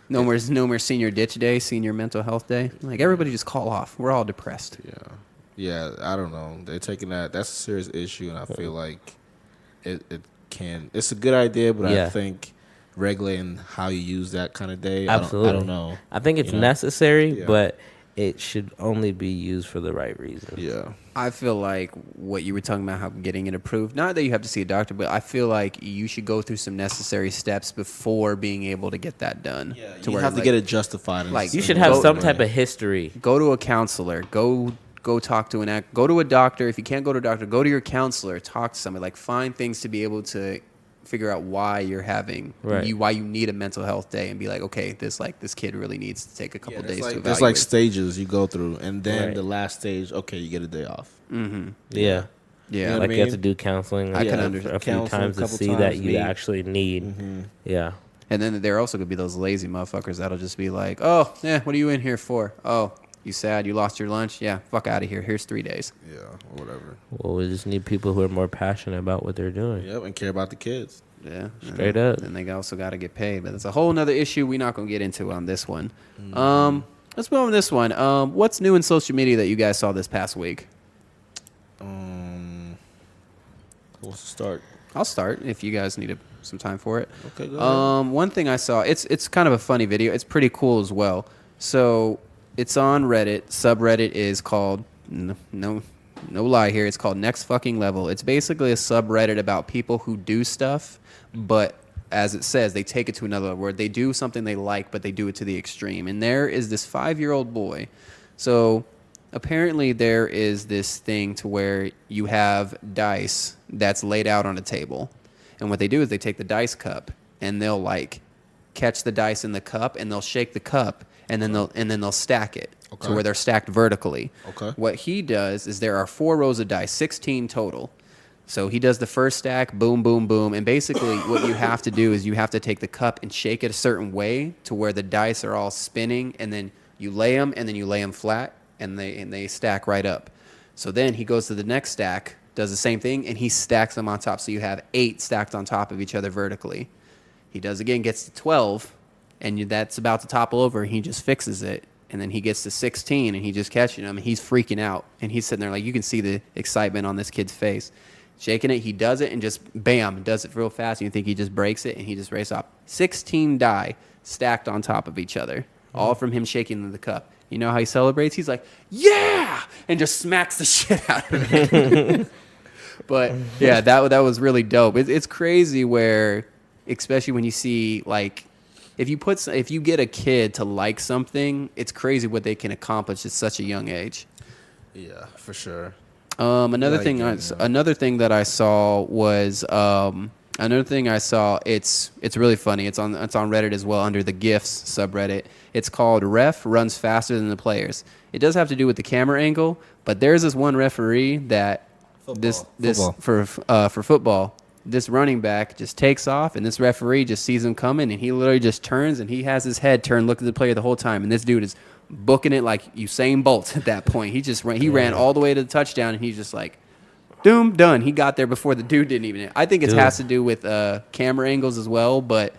No more senior ditch day, senior mental health day. Like everybody just call off. We're all depressed. Yeah. Yeah. I don't know. They're taking that. That's a serious issue, and I feel like it's a good idea, but Yeah. I think regulating how you use that kind of day. Absolutely. I don't know. I think it's You know? necessary, Yeah. but it should only be used for the right reason. Yeah. I feel like what you were talking about, how getting it approved, not that you have to see a doctor, but I feel like you should go through some necessary steps before being able to get that done. Yeah. To You where, have to like, get it justified. like, You should have Go- some type of history. go to a counselor. Go talk to go to a doctor. If you can't go to a doctor, go to your counselor. Talk to somebody. Like find things to be able to figure out why you're having Right. why you need a mental health day, and be like, okay, this kid really needs to take a couple days to evaluate. There's like stages you go through, and then Right. the last stage, okay, you get a day off. Mm-hmm. Yeah. Yeah. You know what Like I you have mean? to do counseling I can a understand. few Counsel a times to couple see times, that you meet. actually need. Mm-hmm. Yeah. And then there are also gonna be those lazy motherfuckers that'll just be like, oh, yeah, what are you in here for? Oh, you sad? You lost your lunch? Yeah, fuck out of here. Here's 3 days. Yeah, or whatever. Well, we just need people who are more passionate about what they're doing. Yep, and care about the kids. Yeah, Straight up. And they also got to get paid, but it's a whole nother issue we're not gonna get into on this one. Let's move on to this one. What's new in social media that you guys saw this past week? What's the start? I'll start if you guys need some time for it. Okay, go ahead. One thing I saw, it's kind of a funny video. It's pretty cool as well. So it's on Reddit. Subreddit is called no lie here. It's called Next Fucking Level. It's basically a subreddit about people who do stuff, but as it says, they take it to another word. They do something they like, but they do it to the extreme. And there is this 5-year-old boy. So apparently there is this thing to where you have dice that's laid out on a table. And what they do is they take the dice cup and they'll like catch the dice in the cup and they'll shake the cup and then they'll stack it Okay. to where they're stacked vertically. Okay. What he does is there are 4 rows of dice, 16 total. So he does the first stack, boom, boom, boom, and basically what you have to do is you have to take the cup and shake it a certain way to where the dice are all spinning, and then you lay them flat, and they stack right up. So then he goes to the next stack, does the same thing, and he stacks them on top. So you have 8 stacked on top of each other vertically. He does again, gets to 12, and that's about to topple over. He just fixes it. And then he gets to 16, and he just catching them, and he's freaking out. And he's sitting there like, you can see the excitement on this kid's face. Shaking it, he does it, and just bam, does it real fast. And you think he just breaks it, and he just races off. 16 die stacked on top of each other, all from him shaking the cup. You know how he celebrates? He's like, yeah! And just smacks the shit out of it. But yeah, that was really dope. It's crazy where, especially when you see like, if you get a kid to like something, it's crazy what they can accomplish at such a young age. Yeah, for sure. Another Yeah, thing you can, yeah. another thing that I saw was it's really funny. It's on Reddit as well under the GIFs subreddit. It's called Ref Runs Faster Than the Players. It does have to do with the camera angle, but there's this one referee that for football, this running back just takes off, and this referee just sees him coming, and he literally just turns, and he has his head turned, looking at the player the whole time, and this dude is booking it like Usain Bolt at that point. He ran all the way to the touchdown, and he's just like, doom, done. He got there before the dude didn't even. I think it has to do with camera angles as well, but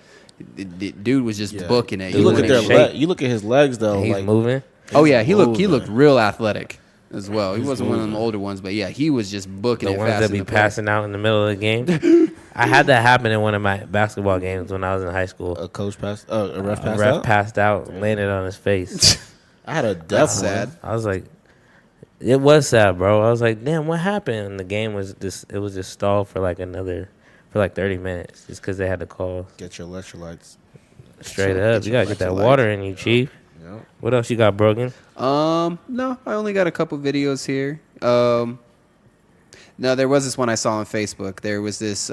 the dude was just booking it. You look at shape. you look at his legs though. He's like moving. Oh yeah, he looked moving. real athletic as well. He wasn't one of them older ones, but yeah, he was just booking The it ones fast. that be passing out in the middle of the game. I had that happen in one of my basketball games when I was in high school. a coach passed. A ref A passed ref out. passed out, landed on his face. I had a death That's one. sad. I was like, it was sad, bro. I was like, damn, what happened? And the game was it was just stalled for like 30 minutes just because they had to call Get your electrolytes. straight up. You gotta get that water in you, Chief. Yeah. What else you got, Brogan? No, I only got a couple videos here. No, there was this one I saw on Facebook. There was this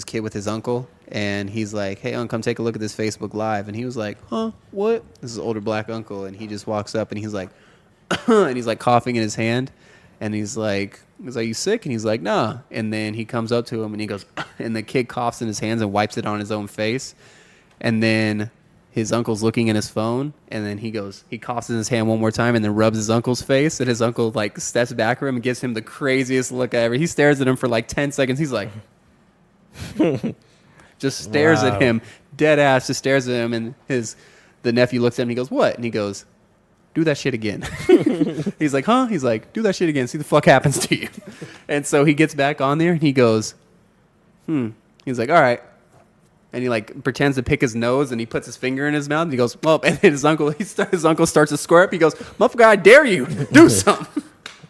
kid with his uncle, and he's like, "Hey, uncle, come take a look at this Facebook Live." And he was like, "Huh? What?" This is an older black uncle, and he just walks up, and he's like, and he's like coughing in his hand, and he's like, "You sick?" And he's like, "Nah." And then he comes up to him, and he goes, and the kid coughs in his hands and wipes it on his own face, and then his uncle's looking at his phone, and then he coughs in his hand one more time and then rubs his uncle's face, and his uncle like steps back from him and gives him the craziest look ever. He stares at him for like 10 seconds. He's like, just stares at him, dead ass, just stares at him, and the nephew looks at him and he goes, "What?" And he goes, "Do that shit again." He's like, "Huh?" He's like, "Do that shit again. See the fuck happens to you." And so he gets back on there and he goes, He's like, "All right." And he like pretends to pick his nose, and he puts his finger in his mouth, and he goes, "Well," and then his uncle starts to square up. He goes, "Motherfucker, I dare you, do something."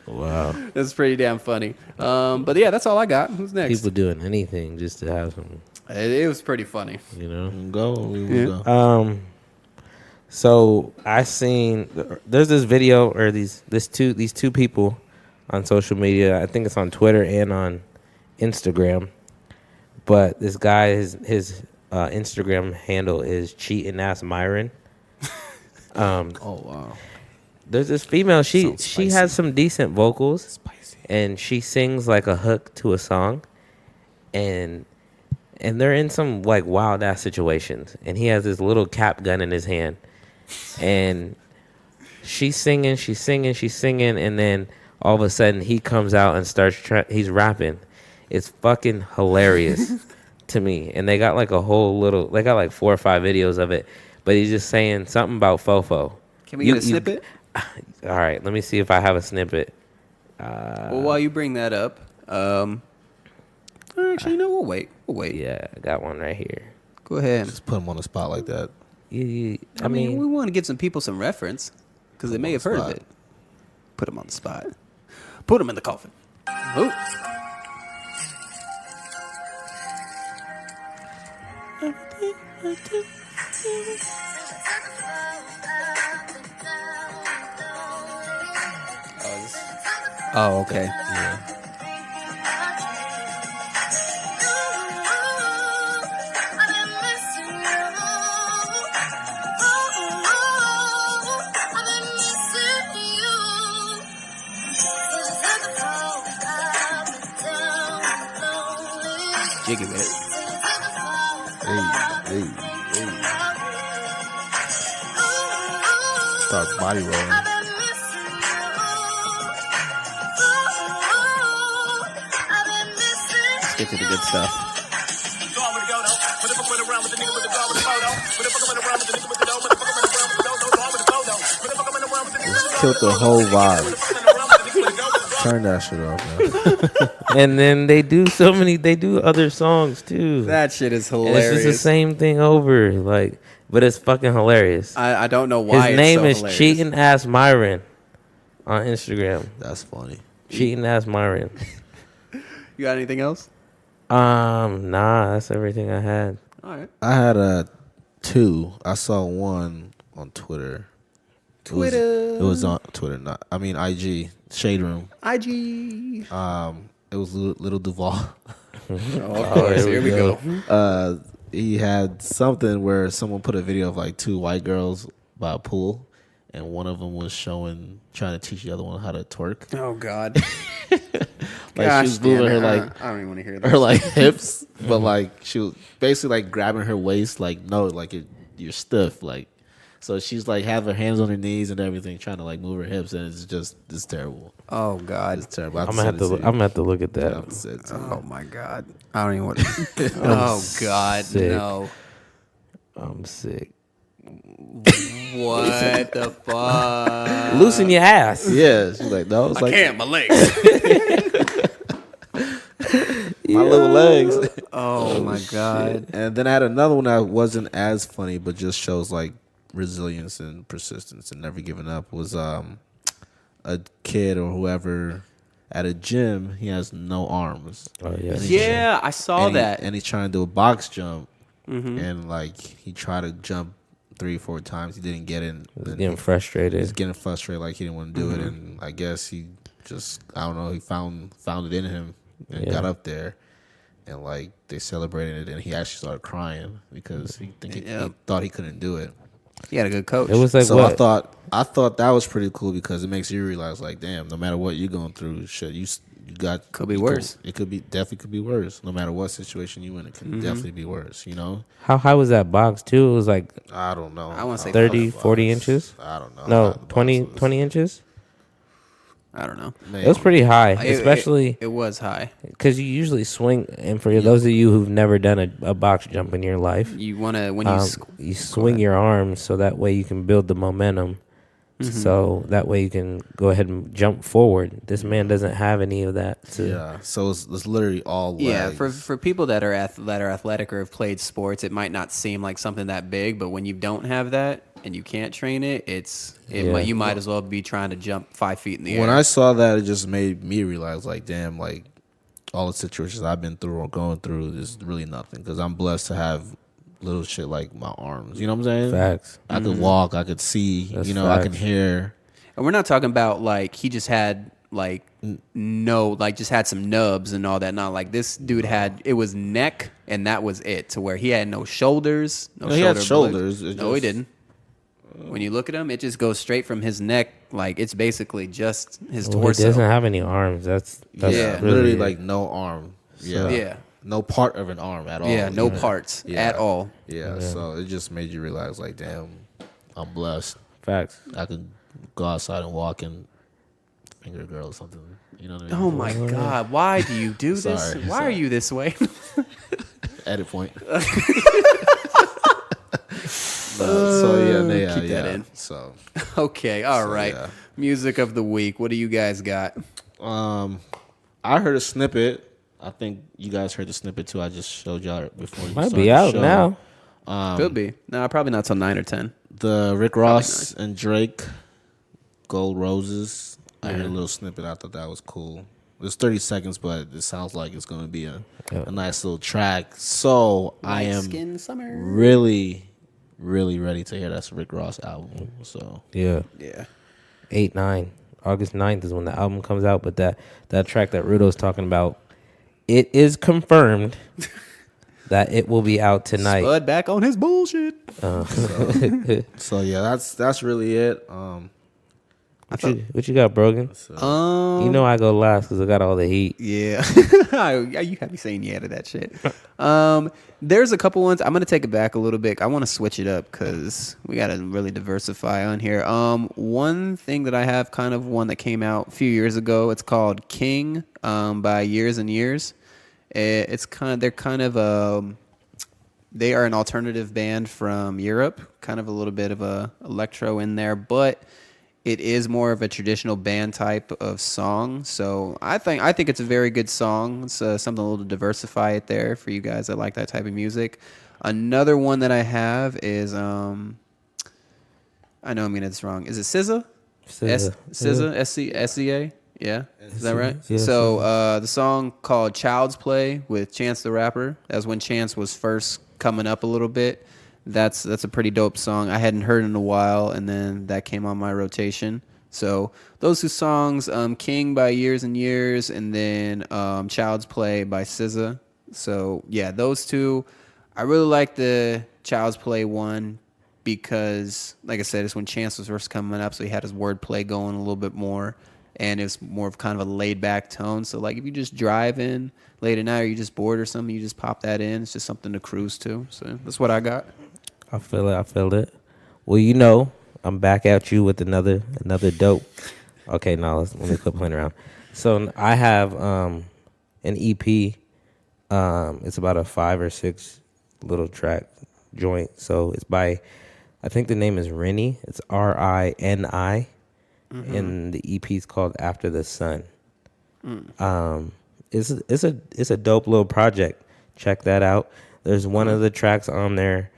Wow. That's pretty damn funny. But yeah, that's all I got. Who's next? People doing anything just to have some. It was pretty funny. You know. Go. So I seen there's this video or these two people on social media. I think it's on Twitter and on Instagram. But this guy, his Instagram handle is cheating ass Myron. Oh wow! There's this female. She Spicy. has some decent vocals, Spicy. and she sings like a hook to a song, and they're in some like wild ass situations. And he has this little cap gun in his hand, and she's singing, and then all of a sudden he comes out and starts. He's rapping. It's fucking hilarious to me. And they got like they got like 4 or 5 videos of it. But he's just saying something about Fofo. Can we get a snippet? All right, let me see if I have a snippet. Well, while you bring that up, actually, no, we'll wait. Yeah, I got one right here. Go ahead. Just put him on the spot like that. I mean, we want to give some people some reference because they may have heard of spot. it. Put them on the spot. Put them in the coffin. Ooh. Oh, okay. Yeah. Jiggy with it. Hey. Start body rolling. Let's get to the good stuff. Just killed the whole vibe. Turn that shit off, man. and then they do other songs too. That shit is And hilarious. it's just the same thing over, like, but it's fucking hilarious. I don't know why His name it's so is hilarious. Cheating Ass Myron on Instagram. That's funny. Cheating Ass Myron. You got anything else? Nah, that's everything I had. All right. I had 2. I saw one on Twitter. It was on Twitter, IG, Shade Room. IG. It was Little Duval. Of course. Here we go. He had something where someone put a video of like 2 white girls by a pool, and one of them was trying to teach the other one how to twerk. Oh, God. Like she was moving her like I don't even want to hear that. her like hips, but like she was basically like grabbing her waist, like no, like you're stiff, like. So she's like have her hands on her knees and everything, trying to like move her hips, and it's terrible. Oh, God. It's terrible. I'm gonna have to look at that. Oh, my God. I don't even want to. Oh, God. sick. No. I'm sick. What the fuck? Loosen your ass. Yeah, she's like no, it's I like can't. My legs. my little legs. Oh, my God. And then I had another one that wasn't as funny, but just shows like resilience and persistence and never giving up. Was a kid or whoever at a gym. He has no arms. Oh yeah. Yeah, I saw that. And he's trying to do a box jump, and like he tried to jump 3-4 times. He didn't get in. He's getting frustrated. He's getting frustrated, like he didn't want to do it, and I guess he just I don't know. He found it in him and got up there, and like they celebrated it, and he actually started crying because he thought he couldn't do it. He had a good coach. It was like So what? I thought that was pretty cool because it makes you realize like, damn, no matter what you're going through, shit, you got Could be worse. It could be definitely could be worse. No matter what situation you in, it can definitely be worse. You know. How high was that box too? It was like I don't know. I wanna say 30, 40 inches. I don't know. No, 20 inches. I don't know. It was pretty high, especially It was high. because you usually swing. And for those of you who've never done a box jump in your life, You want to when you you swing your arms so that way you can build the momentum. So that way you can go ahead and jump forward. This man doesn't have any of that. So it's literally all legs. Yeah, for people that are athletic or have played sports, it might not seem like something that big, but when you don't have that and you can't train it, you might as well be trying to jump 5 feet in the air. When I saw that, it just made me realize, like, damn, like all the situations I've been through or going through is really nothing because I'm blessed to have little shit like my arms. You know what I'm saying? Facts. I could walk. I could see. That's I can facts. hear. And we're not talking about like he just had just had some nubs and all that. Not like this dude it was neck and that was it. To where he had no shoulders. He had shoulders. No, he didn't. When you look at him, it just goes straight from his neck. Like it's basically just his torso. He doesn't have any arms. That's Yeah. really Literally like no arm. Yeah. Yeah. No part of an arm at all. Yeah, no even. parts Yeah. at all. Yeah. So it just made you realize, like, damn, I'm blessed. facts. I could go outside and walk and finger a girl or something. You know what I mean? Oh my God! Why do you do this? Sorry, Why are you this way? Edit point. Keep that in. So Okay, all right. yeah. Music of the week. What do you guys got? I heard a snippet. I think you guys heard the snippet too. I just showed y'all before. You Might started be the out show. now. Could be. No, probably not till 9 or 10. The Rick Ross and Drake, Gold Roses. I heard a little snippet. I thought that was cool. It was 30 seconds, but it sounds like it's going to be a nice little track. So I am Skin Summer. really, really ready to hear that Rick Ross album. So Yeah. 8-9. August 9th is when the album comes out. But that track that Rudo's talking about, it is confirmed that it will be out tonight. Spud back on his bullshit. so yeah, that's really it. What you got, Brogan? You know I go last because I got all the heat. Yeah. You have me saying yeah to that shit. There's a couple ones. I'm going to take it back a little bit. I want to switch it up because we got to really diversify on here. One thing that I have, kind of one that came out a few years ago, it's called King by Years and Years. They are an alternative band from Europe, kind of a little bit of a electro in there, but it is more of a traditional band type of song. So I think it's a very good song. It's something a little to diversify it there for you guys that like that type of music. Another one that I have is I know I'm getting this wrong. Is it SZA? SZA, SCA? Yeah, is that right? Yeah, so the song called Child's Play with Chance the Rapper. That was when Chance was first coming up a little bit. That's a pretty dope song. I hadn't heard in a while, and then that came on my rotation. So those two songs, King by Years and Years, and then Child's Play by SZA. So yeah, those two. I really like the Child's Play one because, like I said, it's when Chance was first coming up, so he had his wordplay going a little bit more. And it's more of kind of a laid-back tone. So, like, if you just drive in late at night or you're just bored or something, you just pop that in. It's just something to cruise to. So, that's what I got. I feel it. Well, you know, I'm back at you with another dope. Okay, now let me quit playing around. So, I have an EP. It's about a 5 or 6 little track joint. So, it's by, I think the name is Rini. It's RINI. And the EP is called After the Sun. It's a dope little project. Check that out. There's one of the tracks on there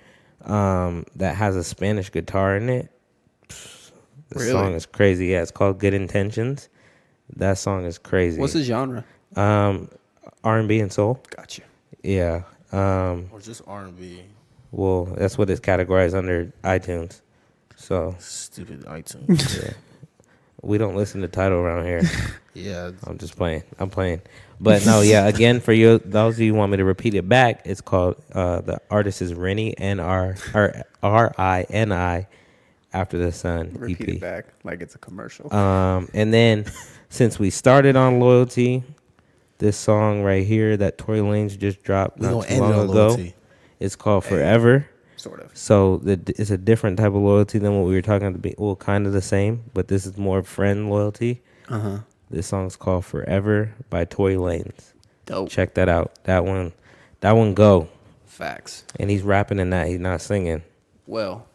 that has a Spanish guitar in it. The song is crazy. Yeah, it's called Good Intentions. That song is crazy. What's the genre? R&B and soul. Gotcha. Yeah. or just R&B. Well, that's what it's categorized under iTunes. So Stupid iTunes. yeah. We don't listen to title around here. Yeah. I'm just playing. I'm playing. But no, yeah. Again, for you, those of you who want me to repeat it back, it's called the artist is Rennie Rini After the Sun Repeat EP. it back like it's a commercial. And then since we started on Loyalty, this song right here that Tory Lanez just dropped We not gonna too end it long on ago, Loyalty. it's called Forever. Sort of. So it's a different type of loyalty than what we were talking about. Well, kind of the same, but this is more friend loyalty. Uh-huh. This song's called Forever by Tory Lanez. Dope. Check that out. That one go. Facts. And he's rapping in that. He's not singing. Well,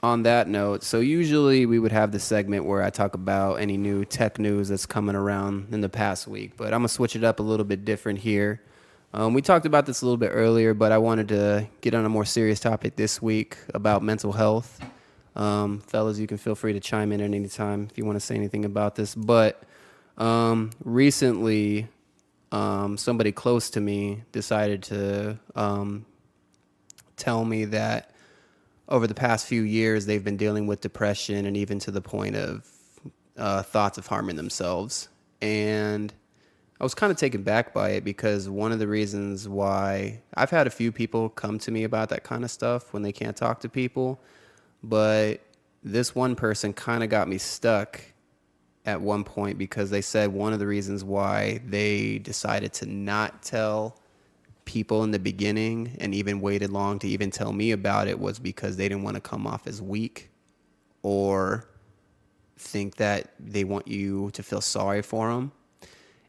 on that note, so usually we would have this segment where I talk about any new tech news that's coming around in the past week, but I'm going to switch it up a little bit different here. We talked about this a little bit earlier, but I wanted to get on a more serious topic this week about mental health. Fellas, you can feel free to chime in at any time if you want to say anything about this. But recently, somebody close to me decided to tell me that over the past few years, they've been dealing with depression and even to the point of thoughts of harming themselves. And I was kind of taken back by it because one of the reasons why I've had a few people come to me about that kind of stuff when they can't talk to people, but this one person kind of got me stuck at one point because they said one of the reasons why they decided to not tell people in the beginning and even waited long to even tell me about it was because they didn't want to come off as weak or think that they want you to feel sorry for them.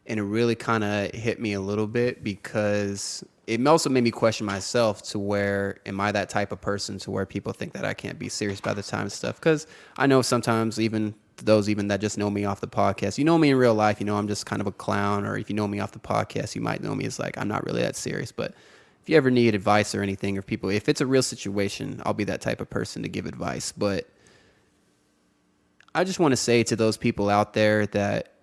And it really kind of hit me a little bit because it also made me question myself to where, am I that type of person to where people think that I can't be serious about the time and stuff? Because I know sometimes even those even that just know me off the podcast, you know me in real life, you know I'm just kind of a clown, or if you know me off the podcast, you might know me as like, I'm not really that serious. But if you ever need advice or anything, or people, if it's a real situation, I'll be that type of person to give advice. But I just want to say to those people out there that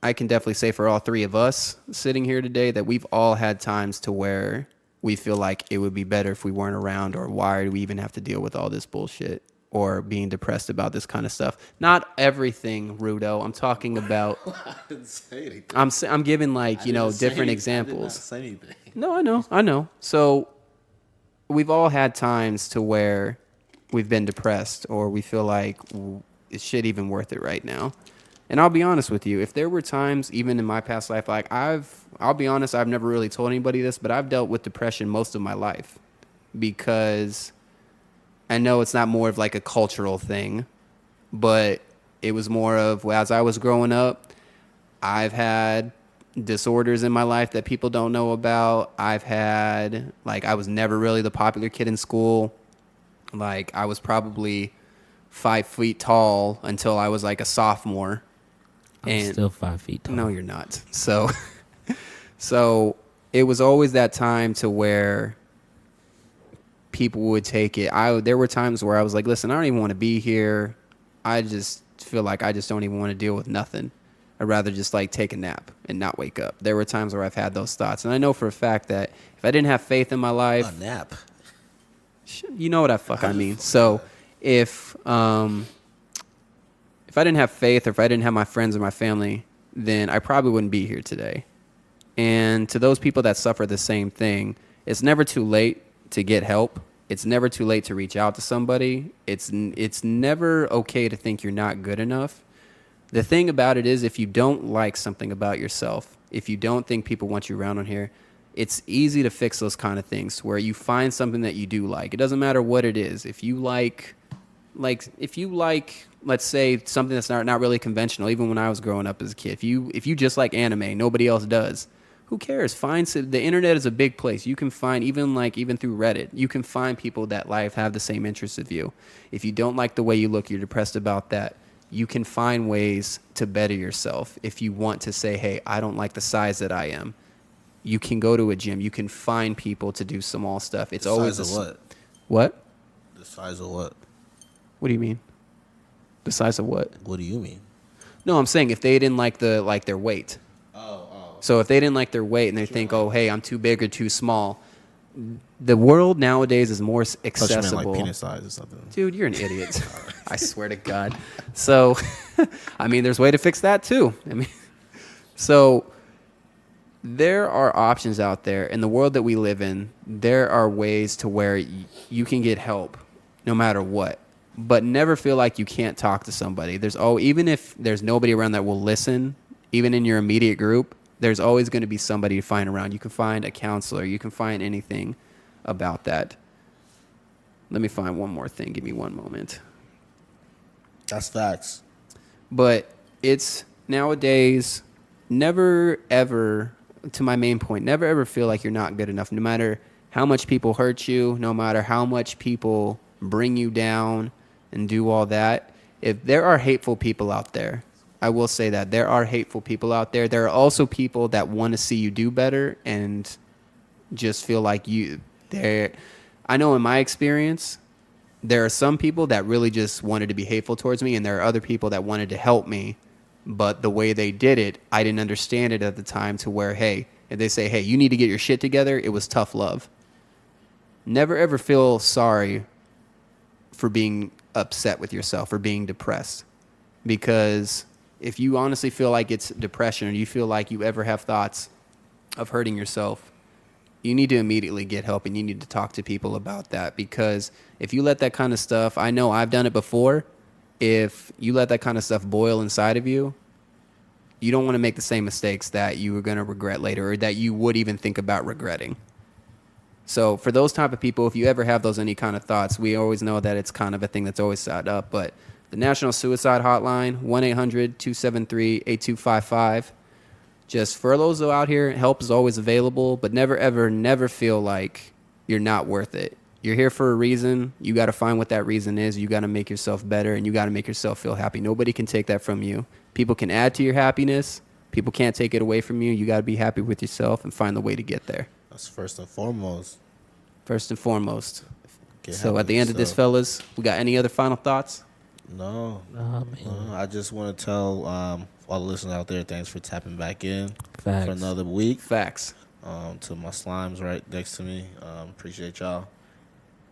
I can definitely say for all three of us sitting here today that we've all had times to where we feel like it would be better if we weren't around, or why do we even have to deal with all this bullshit or being depressed about this kind of stuff. Not everything, Rudo. I'm talking about. I didn't say anything. I'm giving like, you know, different examples. I did not say anything. No, I know. So we've all had times to where we've been depressed or we feel like is shit even worth it right now? And I'll be honest with you, if there were times, even in my past life, like I'll be honest, I've never really told anybody this, but I've dealt with depression most of my life because I know it's not more of like a cultural thing, but it was more of, well, as I was growing up, I've had disorders in my life that people don't know about. I've had, like, I was never really the popular kid in school. Like, I was probably 5 feet tall until I was like a sophomore. I'm still 5 feet tall. No, you're not. So it was always that time to where people would take it. There were times where I was like, listen, I don't even want to be here. I just feel like I just don't even want to deal with nothing. I'd rather just like take a nap and not wake up. There were times where I've had those thoughts. And I know for a fact that if I didn't have faith in my life, A nap. you know what I mean. So if I didn't have faith, or if I didn't have my friends or my family, then I probably wouldn't be here today. And to those people that suffer the same thing, it's never too late to get help. It's never too late to reach out to somebody. It's never okay to think you're not good enough. The thing about it is, if you don't like something about yourself, if you don't think people want you around on here, it's easy to fix those kind of things where you find something that you do like. It doesn't matter what it is. If you like, let's say something that's not really conventional. Even when I was growing up as a kid, if you just like anime, nobody else does. Who cares? The internet is a big place. You can find even through Reddit, you can find people that have the same interests of you. If you don't like the way you look, you're depressed about that, you can find ways to better yourself. If you want to say, hey, I don't like the size that I am, you can go to a gym. You can find people to do small stuff. It's always the size of what? What? The size of what? What do you mean? The size of what? What do you mean? No, I'm saying if they didn't like their weight. Oh. So if they didn't like their weight and they think, oh, hey, I'm too big or too small, the world nowadays is more Thought you meant accessible. like penis size or something. Dude, you're an idiot. I swear to God. So, I mean, there's a way to fix that too. I mean, so there are options out there in the world that we live in. There are ways to where you can get help no matter what, but never feel like you can't talk to somebody. Even if there's nobody around that will listen, even in your immediate group, there's always going to be somebody to find around. You can find a counselor. You can find anything about that. Let me find one more thing. Give me one moment. That's facts. But it's nowadays, never ever, to my main point, never ever feel like you're not good enough. No matter how much people hurt you, no matter how much people bring you down and do all that. If there are hateful people out there, I will say that there are hateful people out there. There are also people that want to see you do better and just feel like I know in my experience, there are some people that really just wanted to be hateful towards me, and there are other people that wanted to help me, but the way they did it, I didn't understand it at the time to where, hey, if they say, hey, you need to get your shit together, it was tough love. Never ever feel sorry for being upset with yourself or being depressed, because if you honestly feel like it's depression or you feel like you ever have thoughts of hurting yourself, you need to immediately get help and you need to talk to people about that, because if you let that kind of stuff, I know I've done it before, if you let that kind of stuff boil inside of you, you don't want to make the same mistakes that you were going to regret later or that you would even think about regretting. So for those type of people, if you ever have those any kind of thoughts, we always know that it's kind of a thing that's always set up, but the National Suicide Hotline, 1-800-273-8255. Just for those out here, help is always available, but never, ever, never feel like you're not worth it. You're here for a reason. You got to find what that reason is. You got to make yourself better, and you got to make yourself feel happy. Nobody can take that from you. People can add to your happiness. People can't take it away from you. You got to be happy with yourself and find the way to get there. That's first and foremost. First and foremost. Get So happy at the end of this, yourself. fellas, we got any other final thoughts? No. Man. I just want to tell all the listeners out there, thanks for tapping back in Facts. for another week. Facts. To my slimes right next to me. Appreciate y'all.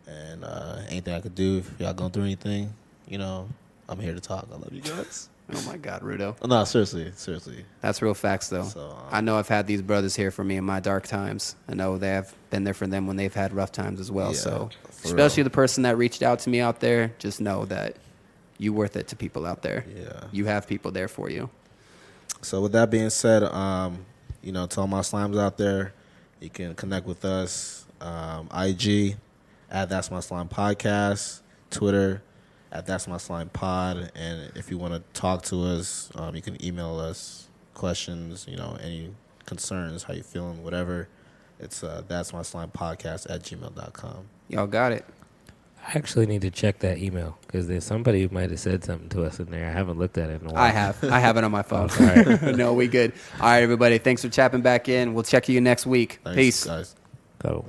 And anything I could do, if y'all going through anything, I'm here to talk. I love you guys. Oh, my God, Rudo. No, seriously. That's real facts, though. So, I know I've had these brothers here for me in my dark times. I know they have been there for them when they've had rough times as well. Yeah, So for especially real. the person that reached out to me out there, just know that you're worth it to people out there. Yeah. You have people there for you. So with that being said, to all my slimes out there, you can connect with us. IG at That's My Slime Podcast, Twitter at That's My Slime Pod, and if you want to talk to us, you can email us questions, any concerns, how you feeling, whatever. It's That's My Slime Podcast at gmail.com. Y'all got it. I actually need to check that email because there's somebody who might have said something to us in there. I haven't looked at it in a while. I have it on my phone. Oh, all right. No, we good. All right, everybody. Thanks for tapping back in. We'll check you next week. Thanks, Peace. guys. Go.